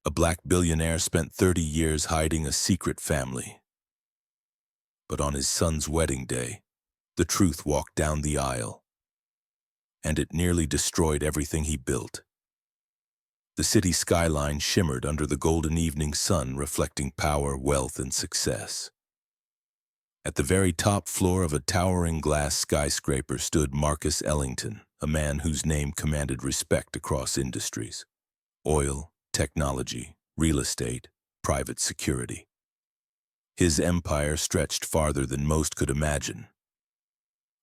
A black billionaire spent 30 years hiding a secret family. But on his son's wedding day, the truth walked down the aisle, and it nearly destroyed everything he built. The city skyline shimmered under the golden evening sun, reflecting power, wealth, and success. At the very top floor of a towering glass skyscraper stood Marcus Ellington, a man whose name commanded respect across industries: oil, technology, real estate, private security. His empire stretched farther than most could imagine.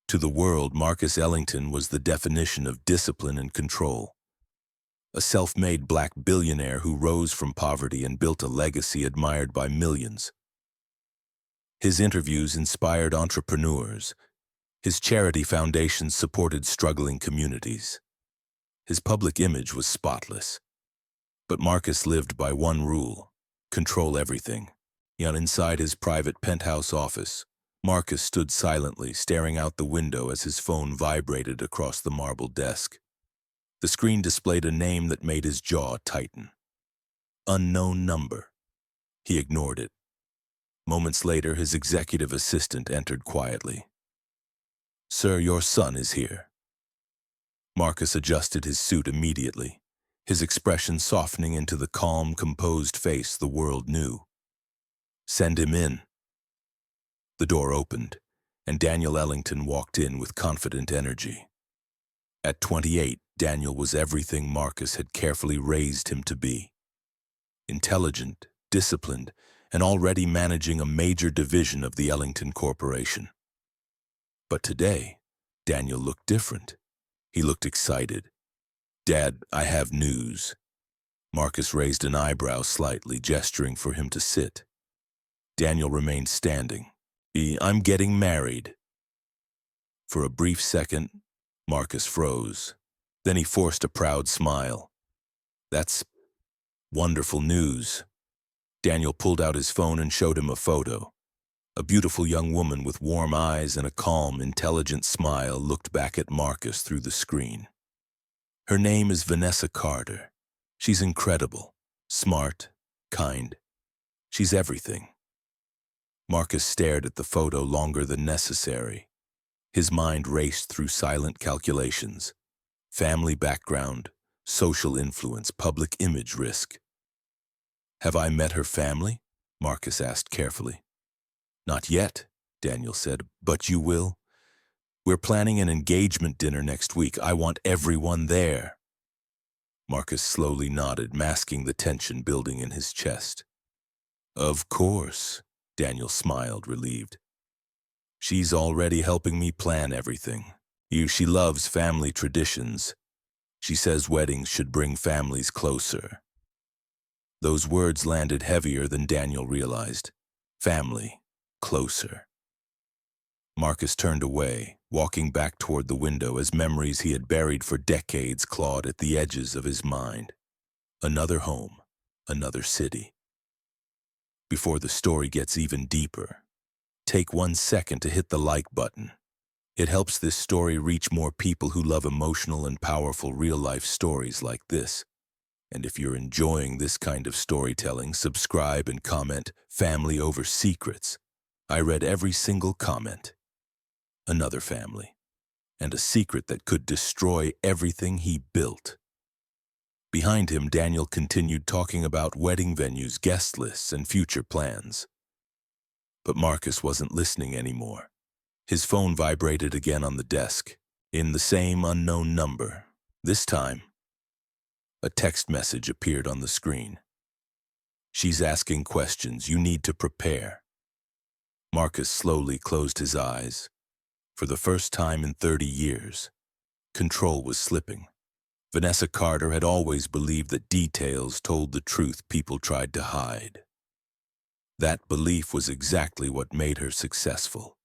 To the world, Marcus Ellington was the definition of discipline and control. A self-made black billionaire who rose from poverty and built a legacy admired by millions. His interviews inspired entrepreneurs. His charity foundations supported struggling communities. His public image was spotless. But Marcus lived by one rule: control everything. Yet inside his private penthouse office, Marcus stood silently, staring out the window as his phone vibrated across the marble desk. The screen displayed a name that made his jaw tighten. Unknown number. He ignored it. Moments later, his executive assistant entered quietly. "Sir, your son is here." Marcus adjusted his suit immediately, his expression softening into the calm, composed face the world knew. "Send him in." The door opened, and Daniel Ellington walked in with confident energy. At 28, Daniel was everything Marcus had carefully raised him to be: intelligent, disciplined, and already managing a major division of the Ellington Corporation. But today, Daniel looked different. He looked excited. "Dad, I have news." Marcus raised an eyebrow slightly, gesturing for him to sit. Daniel remained standing. "I'm getting married." For a brief second, Marcus froze. Then he forced a proud smile. "That's wonderful news." Daniel pulled out his phone and showed him a photo. A beautiful young woman with warm eyes and a calm, intelligent smile looked back at Marcus through the screen. "Her name is Vanessa Carter. She's incredible, smart, kind. She's everything." Marcus stared at the photo longer than necessary. His mind raced through silent calculations: family background, social influence, public image risk. "Have I met her family?" Marcus asked carefully. "Not yet," Daniel said, "but you will. We're planning an engagement dinner next week. I want everyone there." Marcus slowly nodded, masking the tension building in his chest. "Of course," Daniel smiled, relieved. "She's already helping me plan everything. She loves family traditions. She says weddings should bring families closer." Those words landed heavier than Daniel realized. Family, closer. Marcus turned away, walking back toward the window as memories he had buried for decades clawed at the edges of his mind. Another home, another city. Before the story gets even deeper, take 1 second to hit the like button. It helps this story reach more people who love emotional and powerful real-life stories like this. And if you're enjoying this kind of storytelling, subscribe and comment "Family over secrets." I read every single comment. Another family, and a secret that could destroy everything he built. Behind him, Daniel continued talking about wedding venues, guest lists, and future plans. But Marcus wasn't listening anymore. His phone vibrated again on the desk, in the same unknown number. This time, a text message appeared on the screen. "She's asking questions. You need to prepare." Marcus slowly closed his eyes. For the first time in 30 years, control was slipping. Vanessa Carter had always believed that details told the truth people tried to hide. That belief was exactly what made her successful.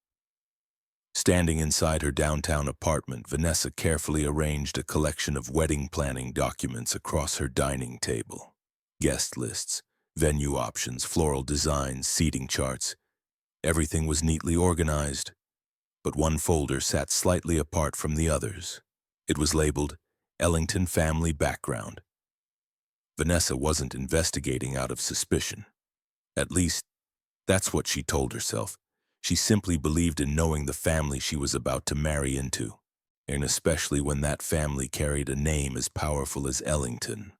Standing inside her downtown apartment, Vanessa carefully arranged a collection of wedding planning documents across her dining table. Guest lists, venue options, floral designs, seating charts. Everything was neatly organized, but one folder sat slightly apart from the others. It was labeled Ellington Family Background. Vanessa wasn't investigating out of suspicion. At least, that's what she told herself. She simply believed in knowing the family she was about to marry into, and especially when that family carried a name as powerful as Ellington.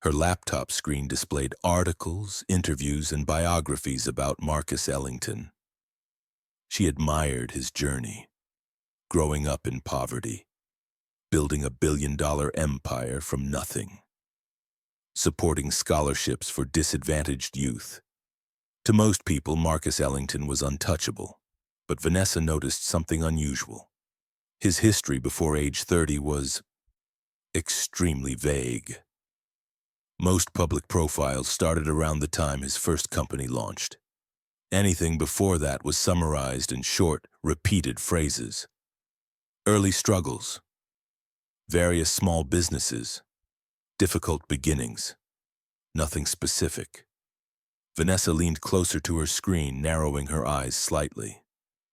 Her laptop screen displayed articles, interviews, and biographies about Marcus Ellington. She admired his journey, growing up in poverty, building a billion-dollar empire from nothing, supporting scholarships for disadvantaged youth. To most people, Marcus Ellington was untouchable, but Vanessa noticed something unusual. His history before age 30 was extremely vague. Most public profiles started around the time his first company launched. Anything before that was summarized in short, repeated phrases. Early struggles, various small businesses, difficult beginnings, nothing specific. Vanessa leaned closer to her screen, narrowing her eyes slightly.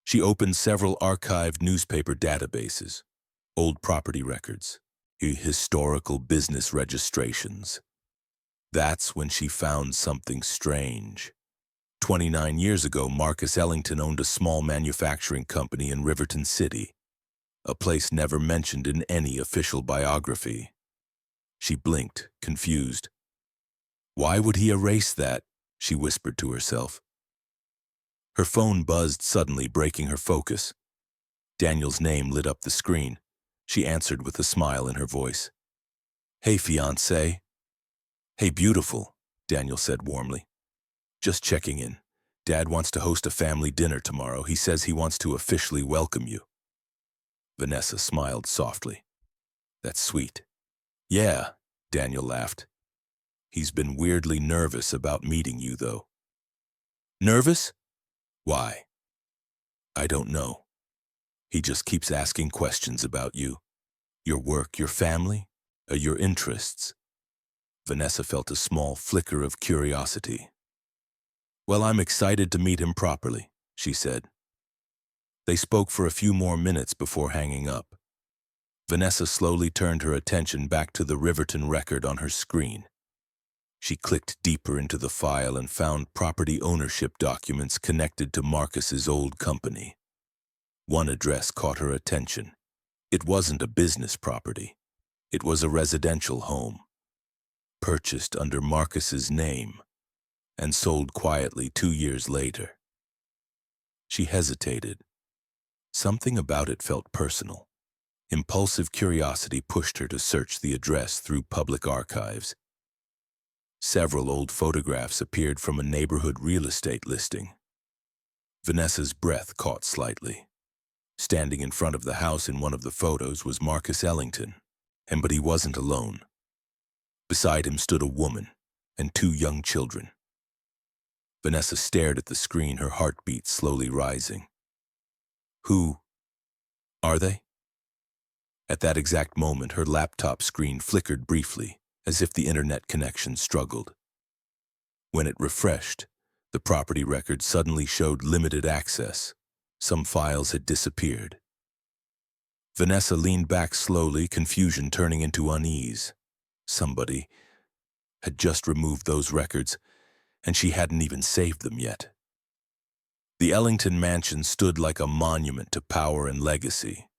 She opened several archived newspaper databases, old property records, historical business registrations. That's when she found something strange. 29 years ago, Marcus Ellington owned a small manufacturing company in Riverton City, a place never mentioned in any official biography. She blinked, confused. Why would he erase that? She whispered to herself. Her phone buzzed suddenly, breaking her focus. Daniel's name lit up the screen. She answered with a smile in her voice. "Hey, fiancée." "Hey, beautiful," Daniel said warmly. "Just checking in. Dad wants to host a family dinner tomorrow. He says he wants to officially welcome you." Vanessa smiled softly. "That's sweet." "Yeah," Daniel laughed. "He's been weirdly nervous about meeting you, though." "Nervous? Why?" "I don't know. He just keeps asking questions about you. Your work, your family, your interests." Vanessa felt a small flicker of curiosity. "Well, I'm excited to meet him properly," she said. They spoke for a few more minutes before hanging up. Vanessa slowly turned her attention back to the Riverton record on her screen. She clicked deeper into the file and found property ownership documents connected to Marcus's old company. One address caught her attention. It wasn't a business property. It was a residential home, purchased under Marcus's name and sold quietly 2 years later. She hesitated. Something about it felt personal. Impulsive curiosity pushed her to search the address through public archives. Several old photographs appeared from a neighborhood real estate listing. Vanessa's breath caught slightly. Standing in front of the house in one of the photos was Marcus Ellington, but he wasn't alone. Beside him stood a woman and 2 young children. Vanessa stared at the screen, her heartbeat slowly rising. Who are they? At that exact moment, her laptop screen flickered briefly, as if the internet connection struggled. When it refreshed, the property record suddenly showed limited access. Some files had disappeared. Vanessa leaned back slowly, confusion turning into unease. Somebody had just removed those records, and she hadn't even saved them yet. The Ellington mansion stood like a monument to power and legacy.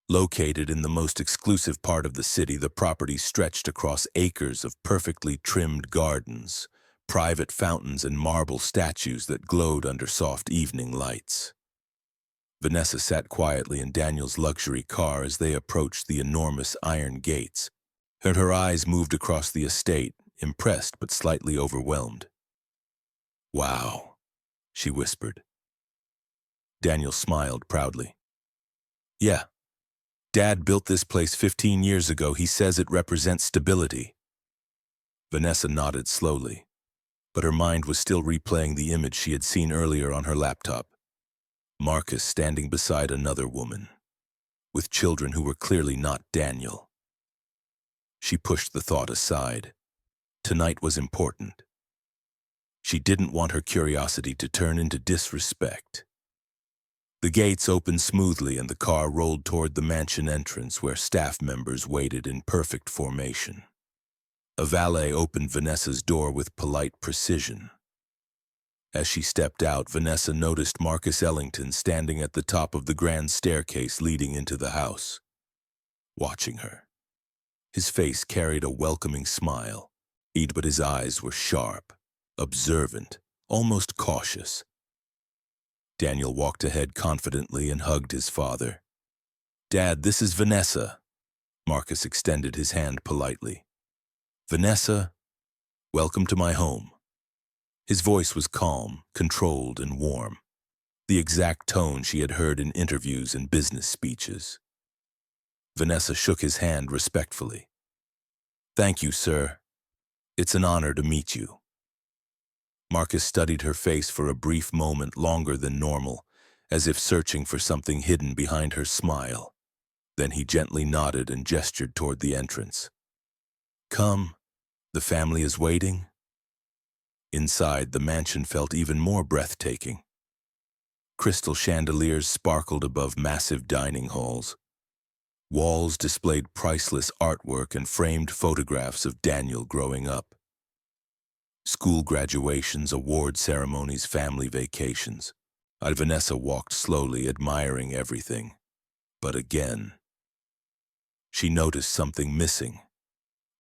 Located in the most exclusive part of the city, the property stretched across acres of perfectly trimmed gardens, private fountains, and marble statues that glowed under soft evening lights. Vanessa sat quietly in Daniel's luxury car as they approached the enormous iron gates, and her eyes moved across the estate, impressed but slightly overwhelmed. "Wow," she whispered. Daniel smiled proudly. "Yeah. Dad built this place 15 years ago. He says it represents stability." Vanessa nodded slowly, but her mind was still replaying the image she had seen earlier on her laptop. Marcus standing beside another woman, with children who were clearly not Daniel. She pushed the thought aside. Tonight was important. She didn't want her curiosity to turn into disrespect. The gates opened smoothly and the car rolled toward the mansion entrance where staff members waited in perfect formation. A valet opened Vanessa's door with polite precision. As she stepped out, Vanessa noticed Marcus Ellington standing at the top of the grand staircase leading into the house, watching her. His face carried a welcoming smile, but his eyes were sharp, observant, almost cautious. Daniel walked ahead confidently and hugged his father. "Dad, this is Vanessa." Marcus extended his hand politely. "Vanessa, welcome to my home." His voice was calm, controlled, and warm, the exact tone she had heard in interviews and business speeches. Vanessa shook his hand respectfully. "Thank you, sir. It's an honor to meet you." Marcus studied her face for a brief moment, longer than normal, as if searching for something hidden behind her smile. Then he gently nodded and gestured toward the entrance. "Come, the family is waiting." Inside, the mansion felt even more breathtaking. Crystal chandeliers sparkled above massive dining halls. Walls displayed priceless artwork and framed photographs of Daniel growing up. School graduations, award ceremonies, family vacations. Vanessa walked slowly, admiring everything. But again, she noticed something missing.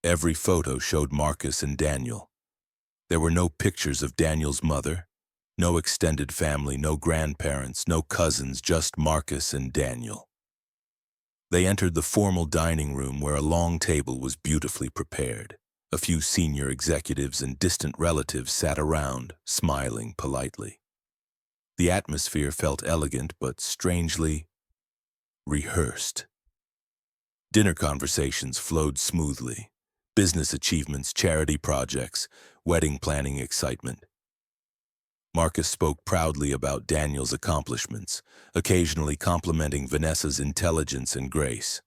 Every photo showed Marcus and Daniel. There were no pictures of Daniel's mother, no extended family, no grandparents, no cousins, just Marcus and Daniel. They entered the formal dining room where a long table was beautifully prepared. A few senior executives and distant relatives sat around, smiling politely. The atmosphere felt elegant but strangely rehearsed. Dinner conversations flowed smoothly. Business achievements, charity projects, wedding planning excitement. Marcus spoke proudly about Daniel's accomplishments, occasionally complimenting Vanessa's intelligence and grace.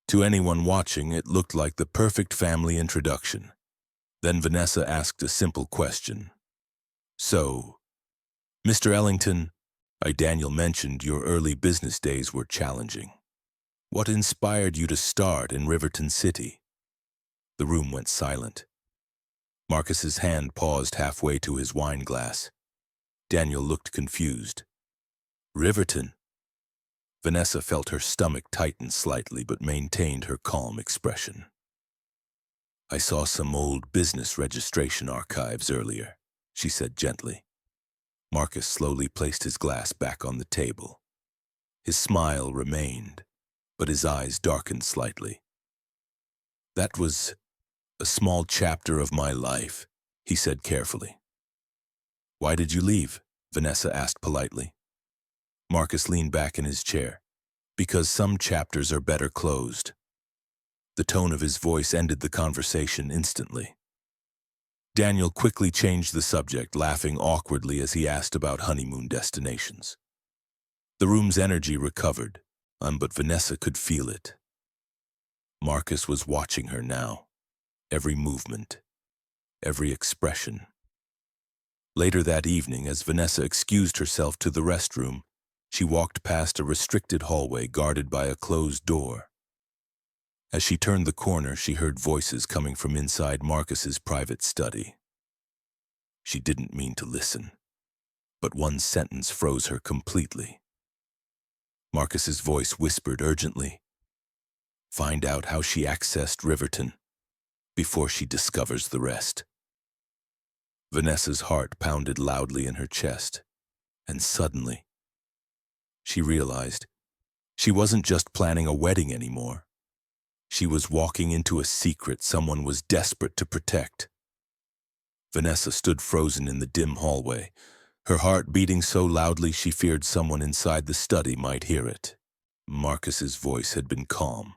To anyone watching, it looked like the perfect family introduction. Then Vanessa asked a simple question. "So, Mr. Ellington, Daniel mentioned your early business days were challenging. What inspired you to start in Riverton City?" The room went silent. Marcus's hand paused halfway to his wine glass. Daniel looked confused. "Riverton?" Vanessa felt her stomach tighten slightly but maintained her calm expression. "I saw some old business registration archives earlier," she said gently. Marcus slowly placed his glass back on the table. His smile remained, but his eyes darkened slightly. "That was a small chapter of my life," he said carefully. "Why did you leave?" Vanessa asked politely. Marcus leaned back in his chair. "Because some chapters are better closed." The tone of his voice ended the conversation instantly. Daniel quickly changed the subject, laughing awkwardly as he asked about honeymoon destinations. The room's energy recovered, but Vanessa could feel it. Marcus was watching her now. Every movement, every expression. Later that evening, as Vanessa excused herself to the restroom, she walked past a restricted hallway guarded by a closed door. As she turned the corner, she heard voices coming from inside Marcus's private study. She didn't mean to listen, but one sentence froze her completely. Marcus's voice whispered urgently, "Find out how she accessed Riverton before she discovers the rest." Vanessa's heart pounded loudly in her chest, and suddenly, she realized she wasn't just planning a wedding anymore. She was walking into a secret someone was desperate to protect. Vanessa stood frozen in the dim hallway, her heart beating so loudly she feared someone inside the study might hear it. Marcus's voice had been calm,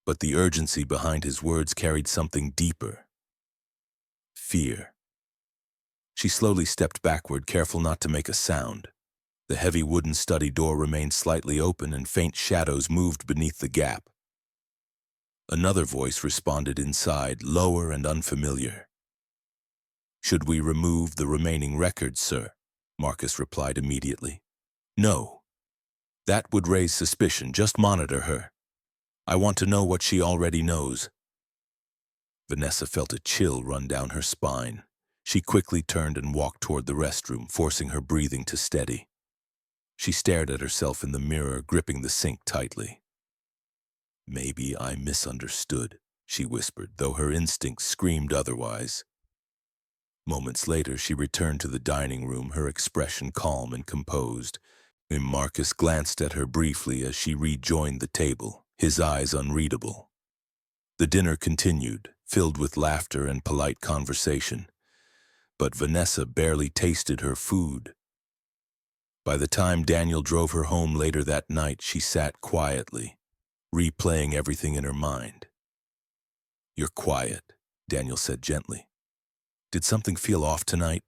but the urgency behind his words carried something deeper. Fear. She slowly stepped backward, careful not to make a sound. The heavy wooden study door remained slightly open and faint shadows moved beneath the gap. Another voice responded inside, lower and unfamiliar. "Should we remove the remaining records, sir?" Marcus replied immediately. "No. That would raise suspicion. Just monitor her. I want to know what she already knows." Vanessa felt a chill run down her spine. She quickly turned and walked toward the restroom, forcing her breathing to steady. She stared at herself in the mirror, gripping the sink tightly. "Maybe I misunderstood," she whispered, though her instincts screamed otherwise. Moments later, she returned to the dining room, her expression calm and composed. Marcus glanced at her briefly as she rejoined the table, his eyes unreadable. The dinner continued, filled with laughter and polite conversation. But Vanessa barely tasted her food. By the time Daniel drove her home later that night, she sat quietly, replaying everything in her mind. "You're quiet," Daniel said gently. "Did something feel off tonight?"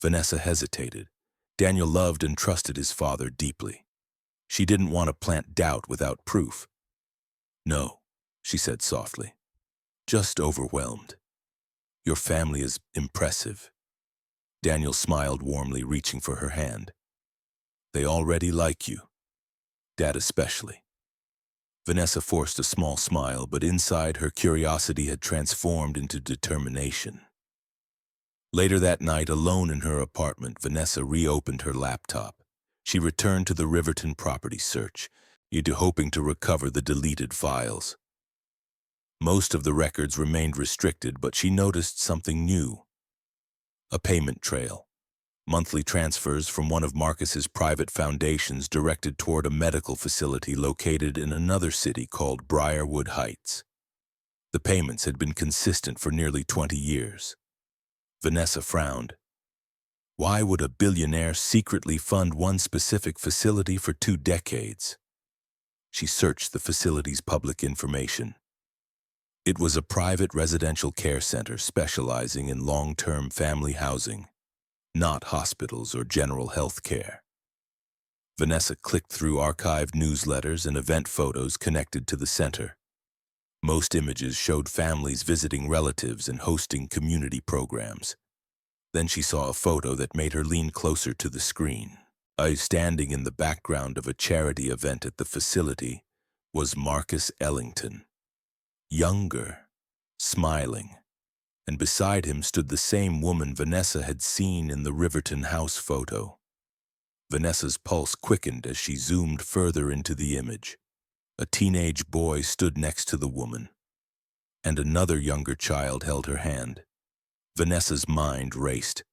Vanessa hesitated. Daniel loved and trusted his father deeply. She didn't want to plant doubt without proof. "No," she said softly. "Just overwhelmed. Your family is impressive." Daniel smiled warmly, reaching for her hand. "They already like you. Dad especially." Vanessa forced a small smile, but inside her curiosity had transformed into determination. Later that night, alone in her apartment, Vanessa reopened her laptop. She returned to the Riverton property search, hoping to recover the deleted files. Most of the records remained restricted, but she noticed something new. A payment trail. Monthly transfers from one of Marcus's private foundations directed toward a medical facility located in another city called Briarwood Heights. The payments had been consistent for nearly 20 years. Vanessa frowned. Why would a billionaire secretly fund one specific facility for 2 decades? She searched the facility's public information. It was a private residential care center specializing in long-term family housing, not hospitals or general health care. Vanessa clicked through archived newsletters and event photos connected to the center. Most images showed families visiting relatives and hosting community programs. Then she saw a photo that made her lean closer to the screen. Standing in the background of a charity event at the facility was Marcus Ellington. Younger, smiling, and beside him stood the same woman Vanessa had seen in the Riverton house photo. Vanessa's pulse quickened as she zoomed further into the image. A teenage boy stood next to the woman, and another younger child held her hand. Vanessa's mind raced.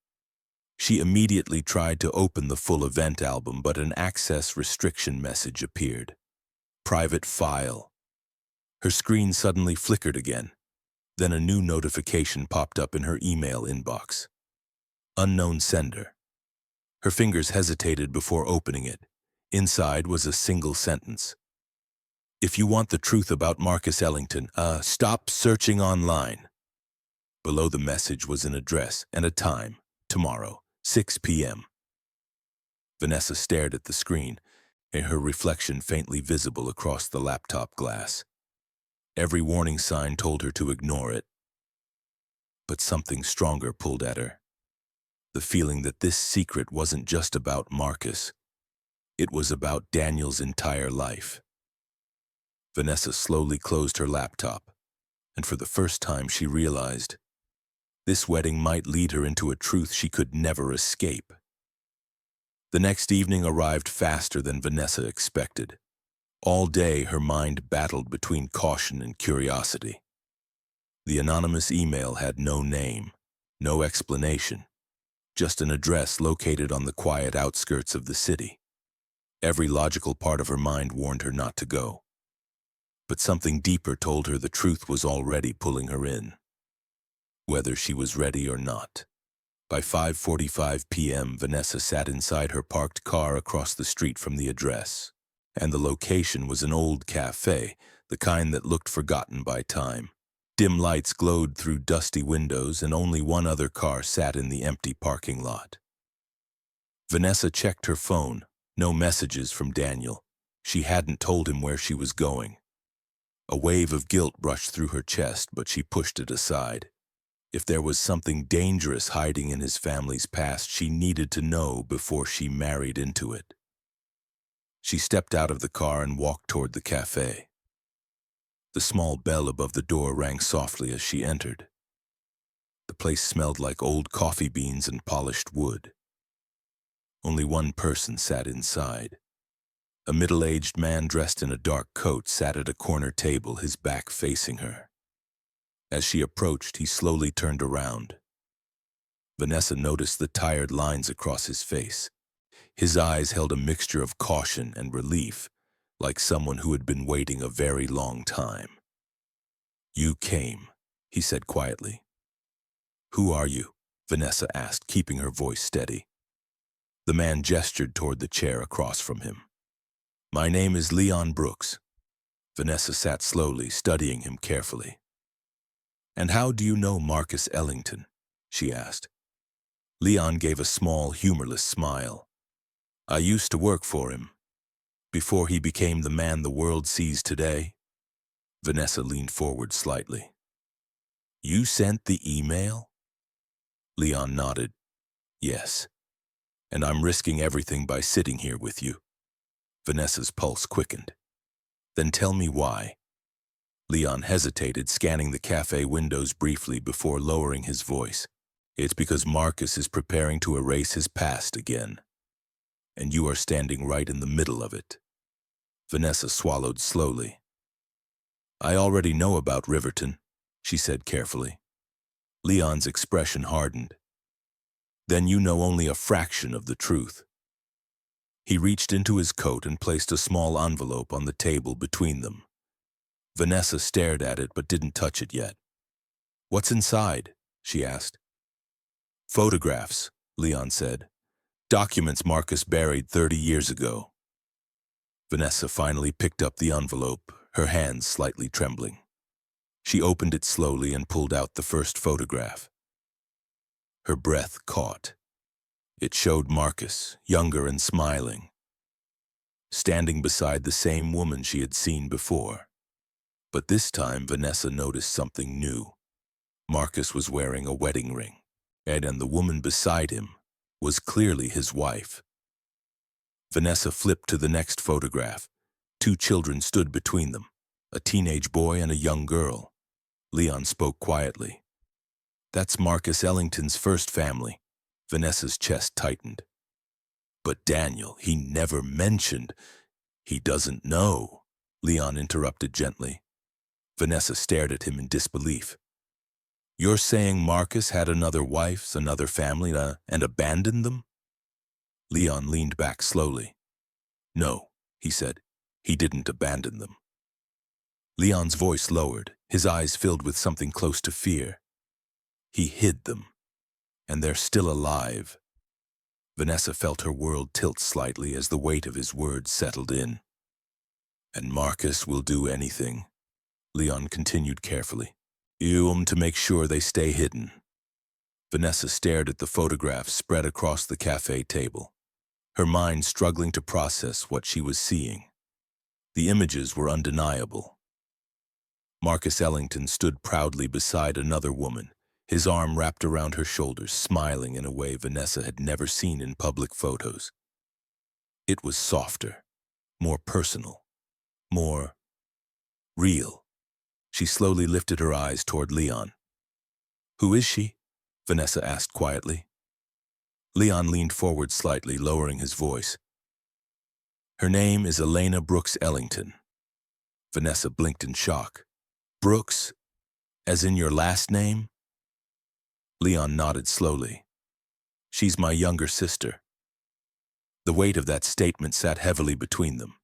She immediately tried to open the full event album, but an access restriction message appeared. Private file. Her screen suddenly flickered again. Then a new notification popped up in her email inbox. Unknown sender. Her fingers hesitated before opening it. Inside was a single sentence. "If you want the truth about Marcus Ellington, stop searching online." Below the message was an address and a time, tomorrow, 6 p.m. Vanessa stared at the screen, her reflection faintly visible across the laptop glass. Every warning sign told her to ignore it. But something stronger pulled at her. The feeling that this secret wasn't just about Marcus. It was about Daniel's entire life. Vanessa slowly closed her laptop, and for the first time she realized this wedding might lead her into a truth she could never escape. The next evening arrived faster than Vanessa expected. All day her mind battled between caution and curiosity. The anonymous email had no name, no explanation, just an address located on the quiet outskirts of the city. Every logical part of her mind warned her not to go. But something deeper told her the truth was already pulling her in, whether she was ready or not. By 5:45 p.m., Vanessa sat inside her parked car across the street from the address. And the location was an old cafe, the kind that looked forgotten by time. Dim lights glowed through dusty windows, and only one other car sat in the empty parking lot. Vanessa checked her phone. No messages from Daniel. She hadn't told him where she was going. A wave of guilt brushed through her chest, but she pushed it aside. If there was something dangerous hiding in his family's past, she needed to know before she married into it. She stepped out of the car and walked toward the cafe. The small bell above the door rang softly as she entered. The place smelled like old coffee beans and polished wood. Only one person sat inside. A middle-aged man dressed in a dark coat sat at a corner table, his back facing her. As she approached, he slowly turned around. Vanessa noticed the tired lines across his face. His eyes held a mixture of caution and relief, like someone who had been waiting a very long time. "You came," he said quietly. "Who are you?" Vanessa asked, keeping her voice steady. The man gestured toward the chair across from him. "My name is Leon Brooks." Vanessa sat slowly, studying him carefully. "And how do you know Marcus Ellington?" she asked. Leon gave a small, humorless smile. "I used to work for him, before he became the man the world sees today." Vanessa leaned forward slightly. "You sent the email?" Leon nodded. "Yes. And I'm risking everything by sitting here with you." Vanessa's pulse quickened. "Then tell me why." Leon hesitated, scanning the cafe windows briefly before lowering his voice. "It's because Marcus is preparing to erase his past again. And you are standing right in the middle of it." Vanessa swallowed slowly. "I already know about Riverton," she said carefully. Leon's expression hardened. "Then you know only a fraction of the truth." He reached into his coat and placed a small envelope on the table between them. Vanessa stared at it but didn't touch it yet. "What's inside?" she asked. "Photographs," Leon said. "Documents Marcus buried 30 years ago." Vanessa finally picked up the envelope, her hands slightly trembling. She opened it slowly and pulled out the first photograph. Her breath caught. It showed Marcus, younger and smiling, standing beside the same woman she had seen before. But this time Vanessa noticed something new. Marcus was wearing a wedding ring, and the woman beside him was clearly his wife. Vanessa flipped to the next photograph. 2 children stood between them, a teenage boy and a young girl. Leon spoke quietly. "That's Marcus Ellington's first family." Vanessa's chest tightened. "But Daniel, he never mentioned—" "He doesn't know," Leon interrupted gently. Vanessa stared at him in disbelief. "You're saying Marcus had another wife, another family, and abandoned them?" Leon leaned back slowly. "No," he said. "He didn't abandon them." Leon's voice lowered, his eyes filled with something close to fear. "He hid them, and they're still alive." Vanessa felt her world tilt slightly as the weight of his words settled in. "And Marcus will do anything," Leon continued carefully, "to make sure they stay hidden." Vanessa stared at the photographs spread across the cafe table, her mind struggling to process what she was seeing. The images were undeniable. Marcus Ellington stood proudly beside another woman, his arm wrapped around her shoulders, smiling in a way Vanessa had never seen in public photos. It was softer, more personal, more real. She slowly lifted her eyes toward Leon. "Who is she?" Vanessa asked quietly. Leon leaned forward slightly, lowering his voice. "Her name is Elena Brooks Ellington." Vanessa blinked in shock. "Brooks? As in your last name?" Leon nodded slowly. "She's my younger sister." The weight of that statement sat heavily between them.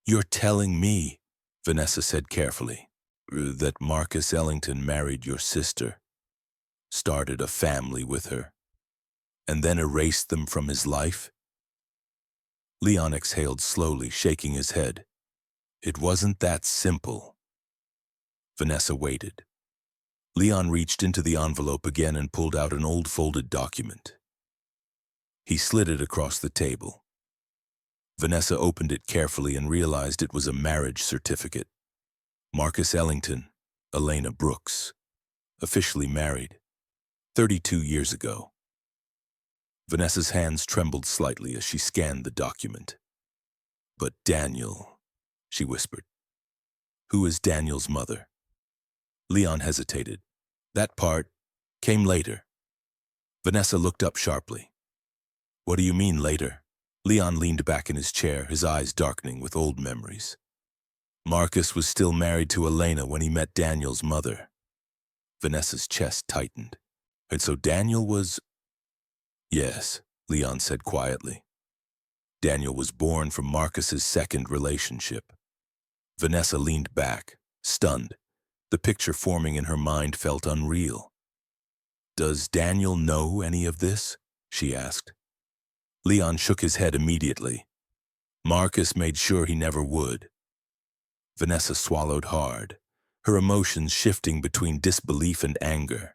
"You're telling me," Vanessa said carefully, "that Marcus Ellington married your sister, started a family with her, and then erased them from his life?" Leon exhaled slowly, shaking his head. "It wasn't that simple." Vanessa waited. Leon reached into the envelope again and pulled out an old folded document. He slid it across the table. Vanessa opened it carefully and realized it was a marriage certificate. Marcus Ellington, Elena Brooks, officially married, 32 years ago. Vanessa's hands trembled slightly as she scanned the document. "But Daniel," she whispered. Who is Daniel's mother? Leon hesitated. That part came later. Vanessa looked up sharply. What do you mean later? Leon leaned back in his chair, his eyes darkening with old memories. Marcus was still married to Elena when he met Daniel's mother. Vanessa's chest tightened. And so Daniel was... Yes, Leon said quietly. Daniel was born from Marcus's second relationship. Vanessa leaned back, stunned. The picture forming in her mind felt unreal. Does Daniel know any of this? She asked. Leon shook his head immediately. Marcus made sure he never would. Vanessa swallowed hard, her emotions shifting between disbelief and anger.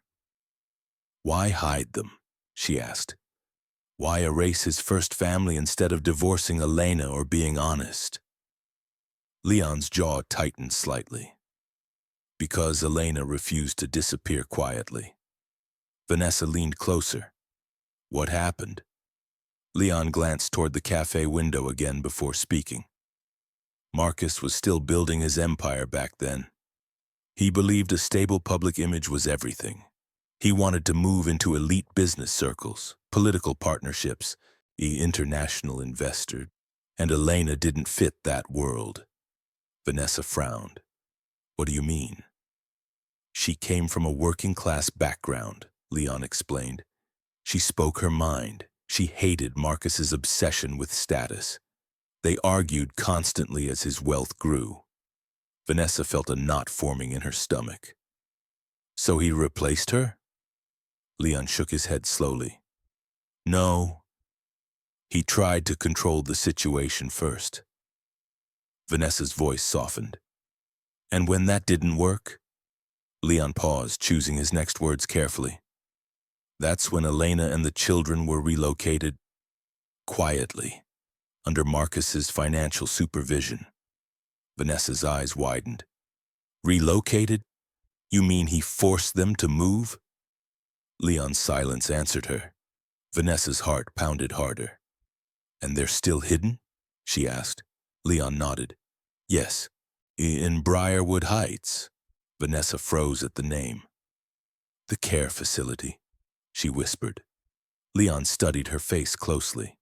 Why hide them? She asked. Why erase his first family instead of divorcing Elena or being honest? Leon's jaw tightened slightly. Because Elena refused to disappear quietly. Vanessa leaned closer. What happened? Leon glanced toward the cafe window again before speaking. Marcus was still building his empire back then. He believed a stable public image was everything. He wanted to move into elite business circles, political partnerships, the international investor, and Elena didn't fit that world. Vanessa frowned. What do you mean? She came from a working-class background, Leon explained. She spoke her mind. She hated Marcus's obsession with status. They argued constantly as his wealth grew. Vanessa felt a knot forming in her stomach. So he replaced her? Leon shook his head slowly. No. He tried to control the situation first. Vanessa's voice softened. And when that didn't work? Leon paused, choosing his next words carefully. That's when Elena and the children were relocated quietly, under Marcus's financial supervision. Vanessa's eyes widened. Relocated? You mean he forced them to move? Leon's silence answered her. Vanessa's heart pounded harder. And they're still hidden? She asked. Leon nodded. Yes, in Briarwood Heights. Vanessa froze at the name. The care facility, she whispered. Leon studied her face closely.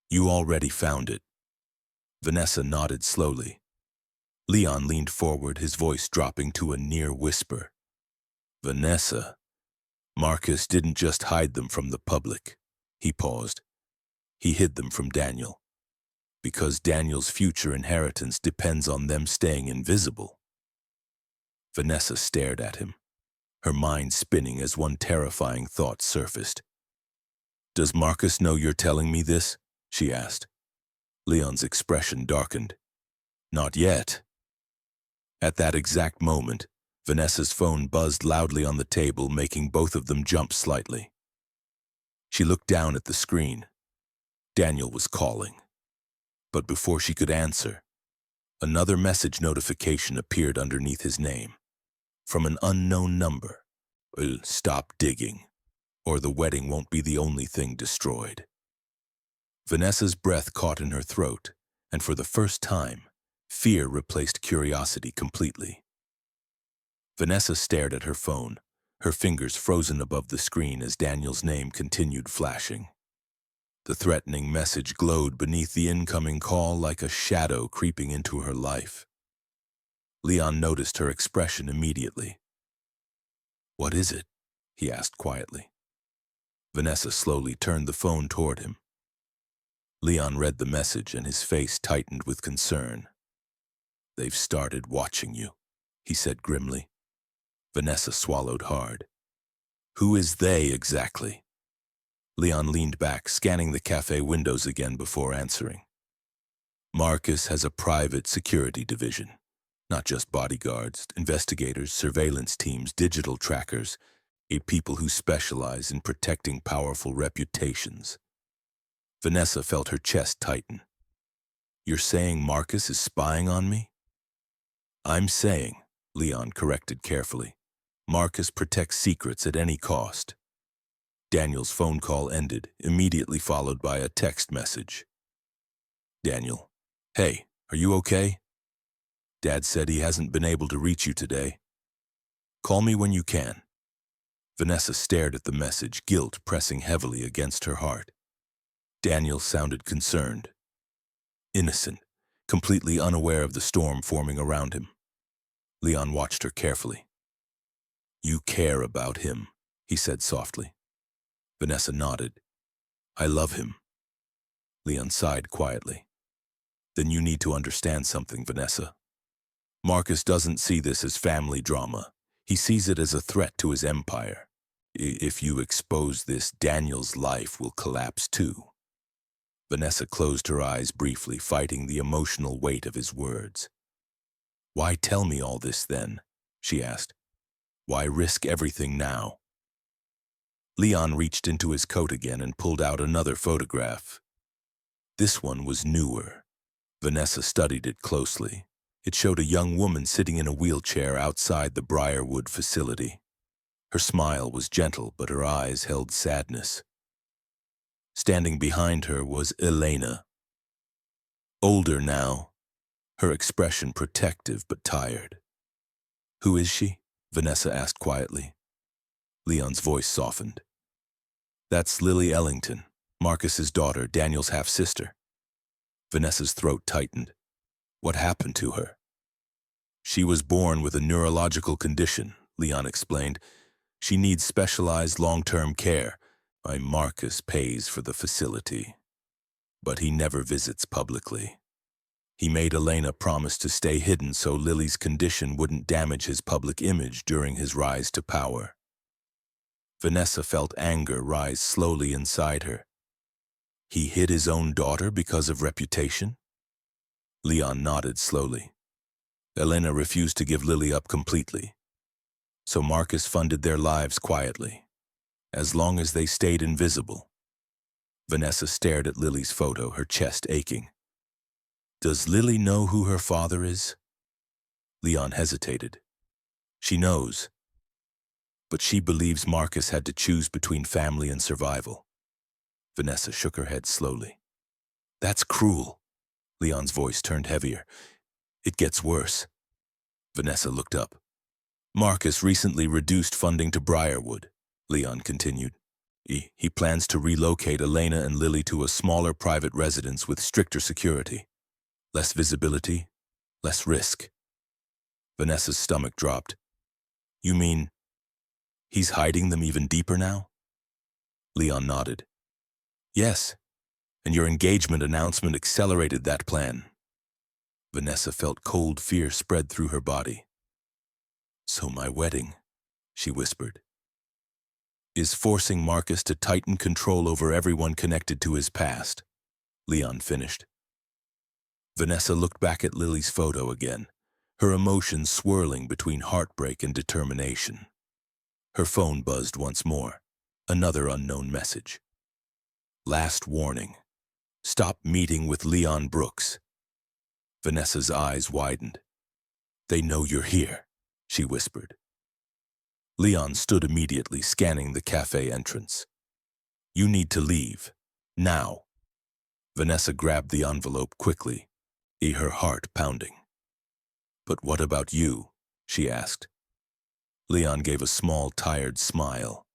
You already found it. Vanessa nodded slowly. Leon leaned forward, his voice dropping to a near whisper. Vanessa, Marcus didn't just hide them from the public. He paused. He hid them from Daniel. Because Daniel's future inheritance depends on them staying invisible. Vanessa stared at him, her mind spinning as one terrifying thought surfaced. Does Marcus know you're telling me this? She asked. Leon's expression darkened. Not yet. At that exact moment, Vanessa's phone buzzed loudly on the table, making both of them jump slightly. She looked down at the screen. Daniel was calling. But before she could answer, another message notification appeared underneath his name. From an unknown number. Stop digging, or the wedding won't be the only thing destroyed. Vanessa's breath caught in her throat, and for the first time, fear replaced curiosity completely. Vanessa stared at her phone, her fingers frozen above the screen as Daniel's name continued flashing. The threatening message glowed beneath the incoming call like a shadow creeping into her life. Leon noticed her expression immediately. What is it? He asked quietly. Vanessa slowly turned the phone toward him. Leon read the message and his face tightened with concern. They've started watching you, he said grimly. Vanessa swallowed hard. Who is they exactly? Leon leaned back, scanning the cafe windows again before answering. Marcus has a private security division. Not just bodyguards, investigators, surveillance teams, digital trackers, people who specialize in protecting powerful reputations. Vanessa felt her chest tighten. You're saying Marcus is spying on me? I'm saying, Leon corrected carefully, Marcus protects secrets at any cost. Daniel's phone call ended, immediately followed by a text message. Daniel, hey, are you okay? Dad said he hasn't been able to reach you today. Call me when you can. Vanessa stared at the message, guilt pressing heavily against her heart. Daniel sounded concerned, innocent, completely unaware of the storm forming around him. Leon watched her carefully. You care about him, he said softly. Vanessa nodded. I love him. Leon sighed quietly. Then you need to understand something, Vanessa. Marcus doesn't see this as family drama. He sees it as a threat to his empire. If you expose this, Daniel's life will collapse too. Vanessa closed her eyes briefly, fighting the emotional weight of his words. Why tell me all this then? She asked. Why risk everything now? Leon reached into his coat again and pulled out another photograph. This one was newer. Vanessa studied it closely. It showed a young woman sitting in a wheelchair outside the Briarwood facility. Her smile was gentle, but her eyes held sadness. Standing behind her was Elena. Older now, her expression protective but tired. Who is she? Vanessa asked quietly. Leon's voice softened. That's Lily Ellington, Marcus's daughter, Daniel's half-sister. Vanessa's throat tightened. What happened to her? She was born with a neurological condition, Leon explained. She needs specialized long-term care. Marcus pays for the facility, but he never visits publicly. He made Elena promise to stay hidden so Lily's condition wouldn't damage his public image during his rise to power. Vanessa felt anger rise slowly inside her. He hid his own daughter because of reputation? Leon nodded slowly. Elena refused to give Lily up completely, so Marcus funded their lives quietly, as long as they stayed invisible. Vanessa stared at Lily's photo, her chest aching. Does Lily know who her father is? Leon hesitated. She knows, but she believes Marcus had to choose between family and survival. Vanessa shook her head slowly. That's cruel. Leon's voice turned heavier. It gets worse. Vanessa looked up. Marcus recently reduced funding to Briarwood, Leon continued. He plans to relocate Elena and Lily to a smaller private residence with stricter security. Less visibility, less risk. Vanessa's stomach dropped. You mean he's hiding them even deeper now? Leon nodded. Yes, and your engagement announcement accelerated that plan. Vanessa felt cold fear spread through her body. So my wedding, she whispered, is forcing Marcus to tighten control over everyone connected to his past, Leon finished. Vanessa looked back at Lily's photo again, her emotions swirling between heartbreak and determination. Her phone buzzed once more, another unknown message. Last warning. Stop meeting with Leon Brooks. Vanessa's eyes widened. They know you're here, she whispered. Leon stood immediately, scanning the cafe entrance. You need to leave. Now. Vanessa grabbed the envelope quickly, her heart pounding. But what about you? She asked. Leon gave a small, tired smile.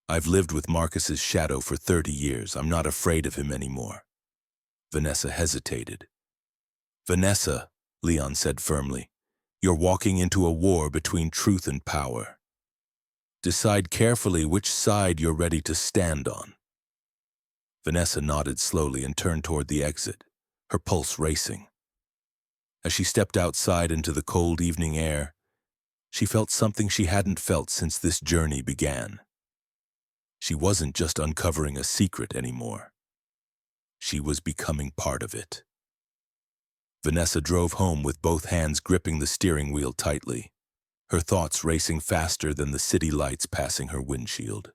I've lived with Marcus's shadow for 30 years. I'm not afraid of him anymore. Vanessa hesitated. Vanessa, Leon said firmly, you're walking into a war between truth and power. Decide carefully which side you're ready to stand on. Vanessa nodded slowly and turned toward the exit, her pulse racing. As she stepped outside into the cold evening air, she felt something she hadn't felt since this journey began. She wasn't just uncovering a secret anymore. She was becoming part of it. Vanessa drove home with both hands gripping the steering wheel tightly, her thoughts racing faster than the city lights passing her windshield.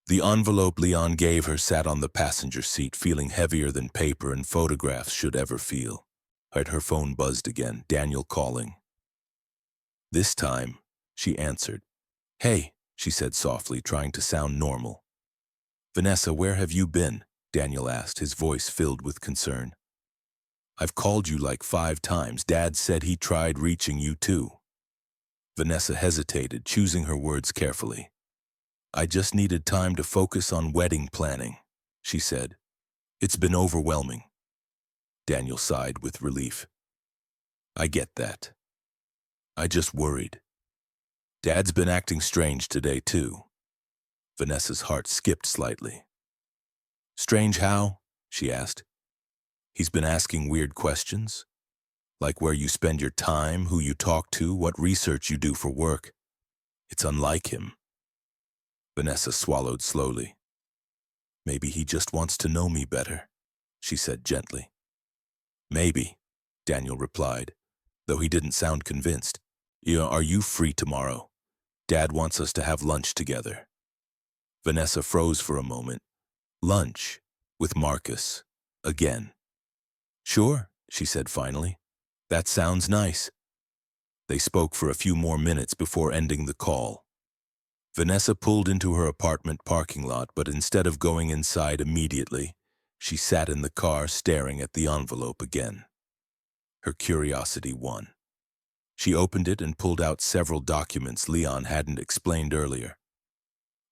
The envelope Leon gave her sat on the passenger seat, feeling heavier than paper and photographs should ever feel. Her phone buzzed again, Daniel calling. This time, she answered. Hey, she said softly, trying to sound normal. Vanessa, where have you been? Daniel asked, his voice filled with concern. I've called you like 5 times. Dad said he tried reaching you too. Vanessa hesitated, choosing her words carefully. I just needed time to focus on wedding planning, she said. It's been overwhelming. Daniel sighed with relief. I get that. I just worried. Dad's been acting strange today too. Vanessa's heart skipped slightly. Strange how? She asked. He's been asking weird questions, like where you spend your time, who you talk to, what research you do for work. It's unlike him. Vanessa swallowed slowly. Maybe he just wants to know me better, she said gently. Maybe, Daniel replied, though he didn't sound convinced. Are you free tomorrow? Dad wants us to have lunch together. Vanessa froze for a moment. Lunch? With Marcus? Again? Sure, she said finally. That sounds nice. They spoke for a few more minutes before ending the call. Vanessa pulled into her apartment parking lot, but instead of going inside immediately, she sat in the car staring at the envelope again. Her curiosity won. She opened it and pulled out several documents Leon hadn't explained earlier.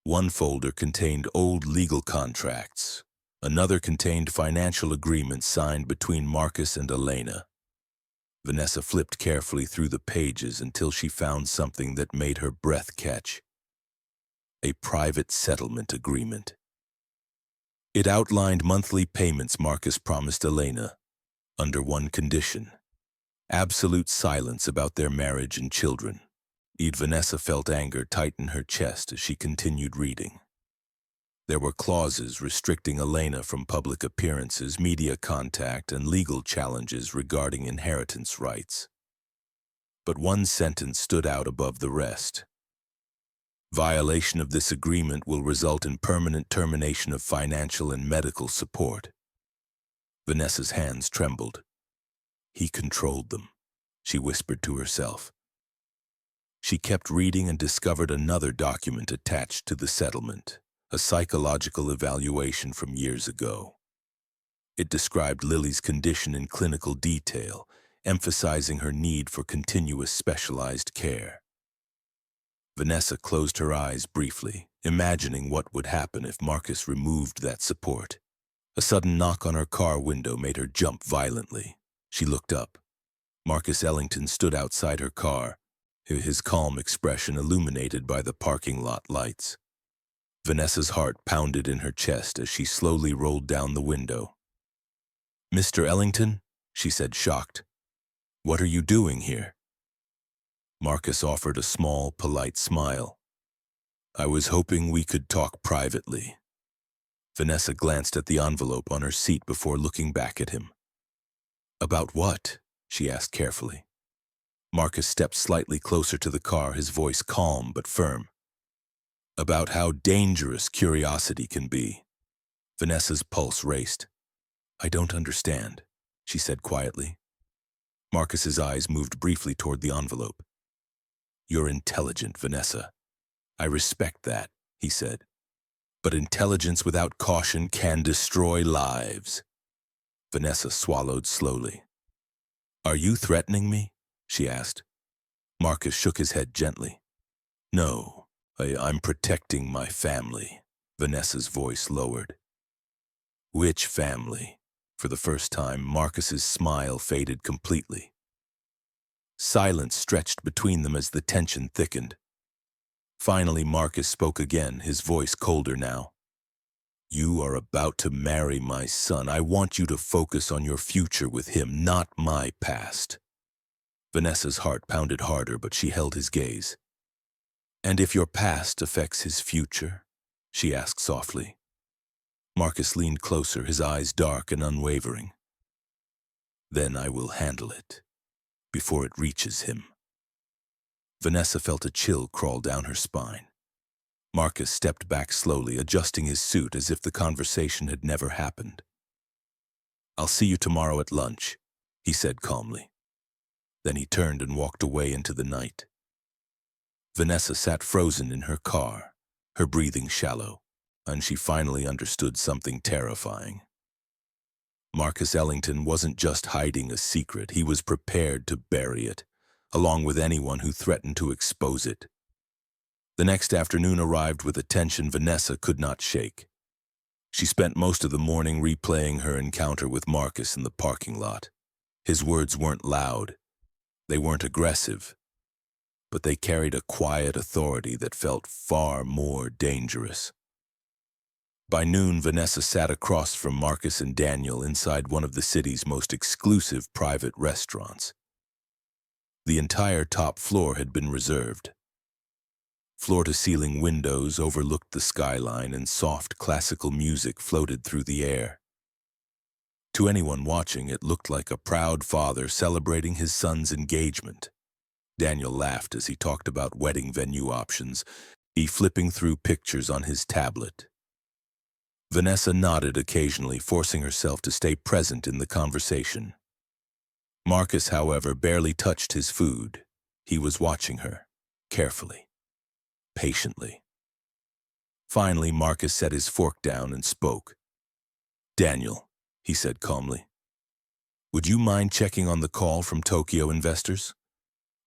One folder contained old legal contracts. Another contained financial agreements signed between Marcus and Elena. Vanessa flipped carefully through the pages until she found something that made her breath catch. A private settlement agreement. It outlined monthly payments Marcus promised Elena, under one condition: absolute silence about their marriage and children. Vanessa felt anger tighten her chest as she continued reading. There were clauses restricting Elena from public appearances, media contact, and legal challenges regarding inheritance rights. But one sentence stood out above the rest. Violation of this agreement will result in permanent termination of financial and medical support. Vanessa's hands trembled. He controlled them, she whispered to herself. She kept reading and discovered another document attached to the settlement, a psychological evaluation from years ago. It described Lily's condition in clinical detail, emphasizing her need for continuous specialized care. Vanessa closed her eyes briefly, imagining what would happen if Marcus removed that support. A sudden knock on her car window made her jump violently. She looked up. Marcus Ellington stood outside her car, his calm expression illuminated by the parking lot lights. Vanessa's heart pounded in her chest as she slowly rolled down the window. "Mr. Ellington?" she said, shocked. "What are you doing here?" Marcus offered a small, polite smile. "I was hoping we could talk privately." Vanessa glanced at the envelope on her seat before looking back at him. "About what?" she asked carefully. Marcus stepped slightly closer to the car, his voice calm but firm. "About how dangerous curiosity can be." Vanessa's pulse raced. "I don't understand," she said quietly. Marcus's eyes moved briefly toward the envelope. "You're intelligent, Vanessa. I respect that," he said. "But intelligence without caution can destroy lives." Vanessa swallowed slowly. "Are you threatening me?" she asked. Marcus shook his head gently. "No, I'm protecting my family." Vanessa's voice lowered. "Which family?" For the first time, Marcus's smile faded completely. Silence stretched between them as the tension thickened. Finally, Marcus spoke again, his voice colder now. "You are about to marry my son. I want you to focus on your future with him, not my past." Vanessa's heart pounded harder, but she held his gaze. "And if your past affects his future?" she asked softly. Marcus leaned closer, his eyes dark and unwavering. "Then I will handle it, before it reaches him." Vanessa felt a chill crawl down her spine. Marcus stepped back slowly, adjusting his suit as if the conversation had never happened. "I'll see you tomorrow at lunch," he said calmly. Then he turned and walked away into the night. Vanessa sat frozen in her car, her breathing shallow, and she finally understood something terrifying. Marcus Ellington wasn't just hiding a secret, he was prepared to bury it, along with anyone who threatened to expose it. The next afternoon arrived with a tension Vanessa could not shake. She spent most of the morning replaying her encounter with Marcus in the parking lot. His words weren't loud, they weren't aggressive, but they carried a quiet authority that felt far more dangerous. By noon, Vanessa sat across from Marcus and Daniel inside one of the city's most exclusive private restaurants. The entire top floor had been reserved. Floor-to-ceiling windows overlooked the skyline and soft classical music floated through the air. To anyone watching, it looked like a proud father celebrating his son's engagement. Daniel laughed as he talked about wedding venue options, flipping through pictures on his tablet. Vanessa nodded occasionally, forcing herself to stay present in the conversation. Marcus, however, barely touched his food. He was watching her, carefully, patiently. Finally, Marcus set his fork down and spoke. "Daniel," he said calmly, "would you mind checking on the call from Tokyo investors?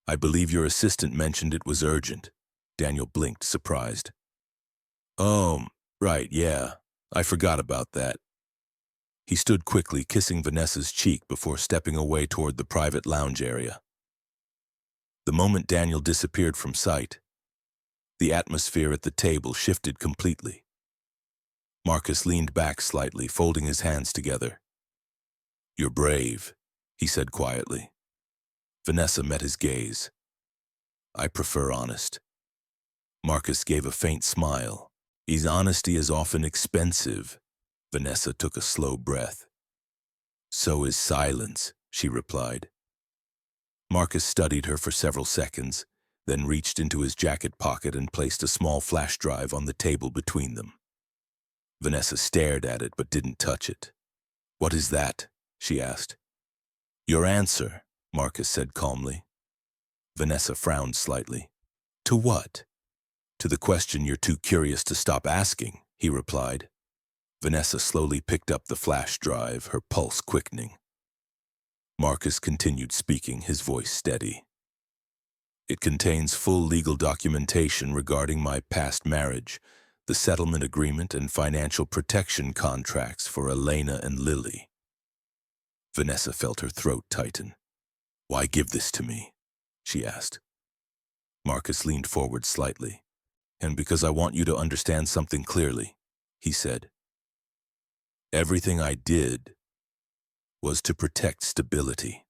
I believe your assistant mentioned it was urgent." Daniel blinked, surprised. "Oh, right, yeah. I forgot about that." He stood quickly, kissing Vanessa's cheek before stepping away toward the private lounge area. The moment Daniel disappeared from sight, the atmosphere at the table shifted completely. Marcus leaned back slightly, folding his hands together. "You're brave," he said quietly. Vanessa met his gaze. "I prefer honest." Marcus gave a faint smile. "His honesty is often expensive." Vanessa took a slow breath. "So is silence," she replied. Marcus studied her for several seconds, then reached into his jacket pocket and placed a small flash drive on the table between them. Vanessa stared at it but didn't touch it. "What is that?" she asked. "Your answer," Marcus said calmly. Vanessa frowned slightly. "To what?" "To the question you're too curious to stop asking," he replied. Vanessa slowly picked up the flash drive, her pulse quickening. Marcus continued speaking, his voice steady. "It contains full legal documentation regarding my past marriage, the settlement agreement and financial protection contracts for Elena and Lily." Vanessa felt her throat tighten. "Why give this to me?" she asked. Marcus leaned forward slightly. "And because I want you to understand something clearly," he said. "Everything I did was to protect stability."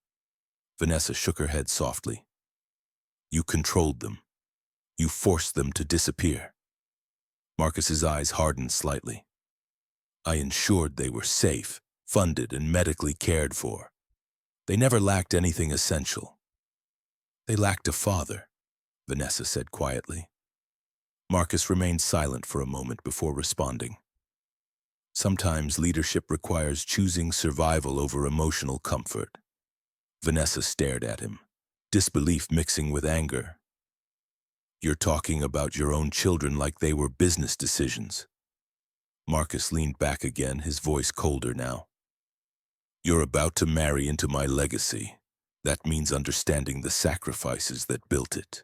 Vanessa shook her head softly. "You controlled them. You forced them to disappear." Marcus's eyes hardened slightly. "I ensured they were safe, funded, and medically cared for. They never lacked anything essential." "They lacked a father," Vanessa said quietly. Marcus remained silent for a moment before responding. "Sometimes leadership requires choosing survival over emotional comfort." Vanessa stared at him, disbelief mixing with anger. "You're talking about your own children like they were business decisions." Marcus leaned back again, his voice colder now. "You're about to marry into my legacy. That means understanding the sacrifices that built it."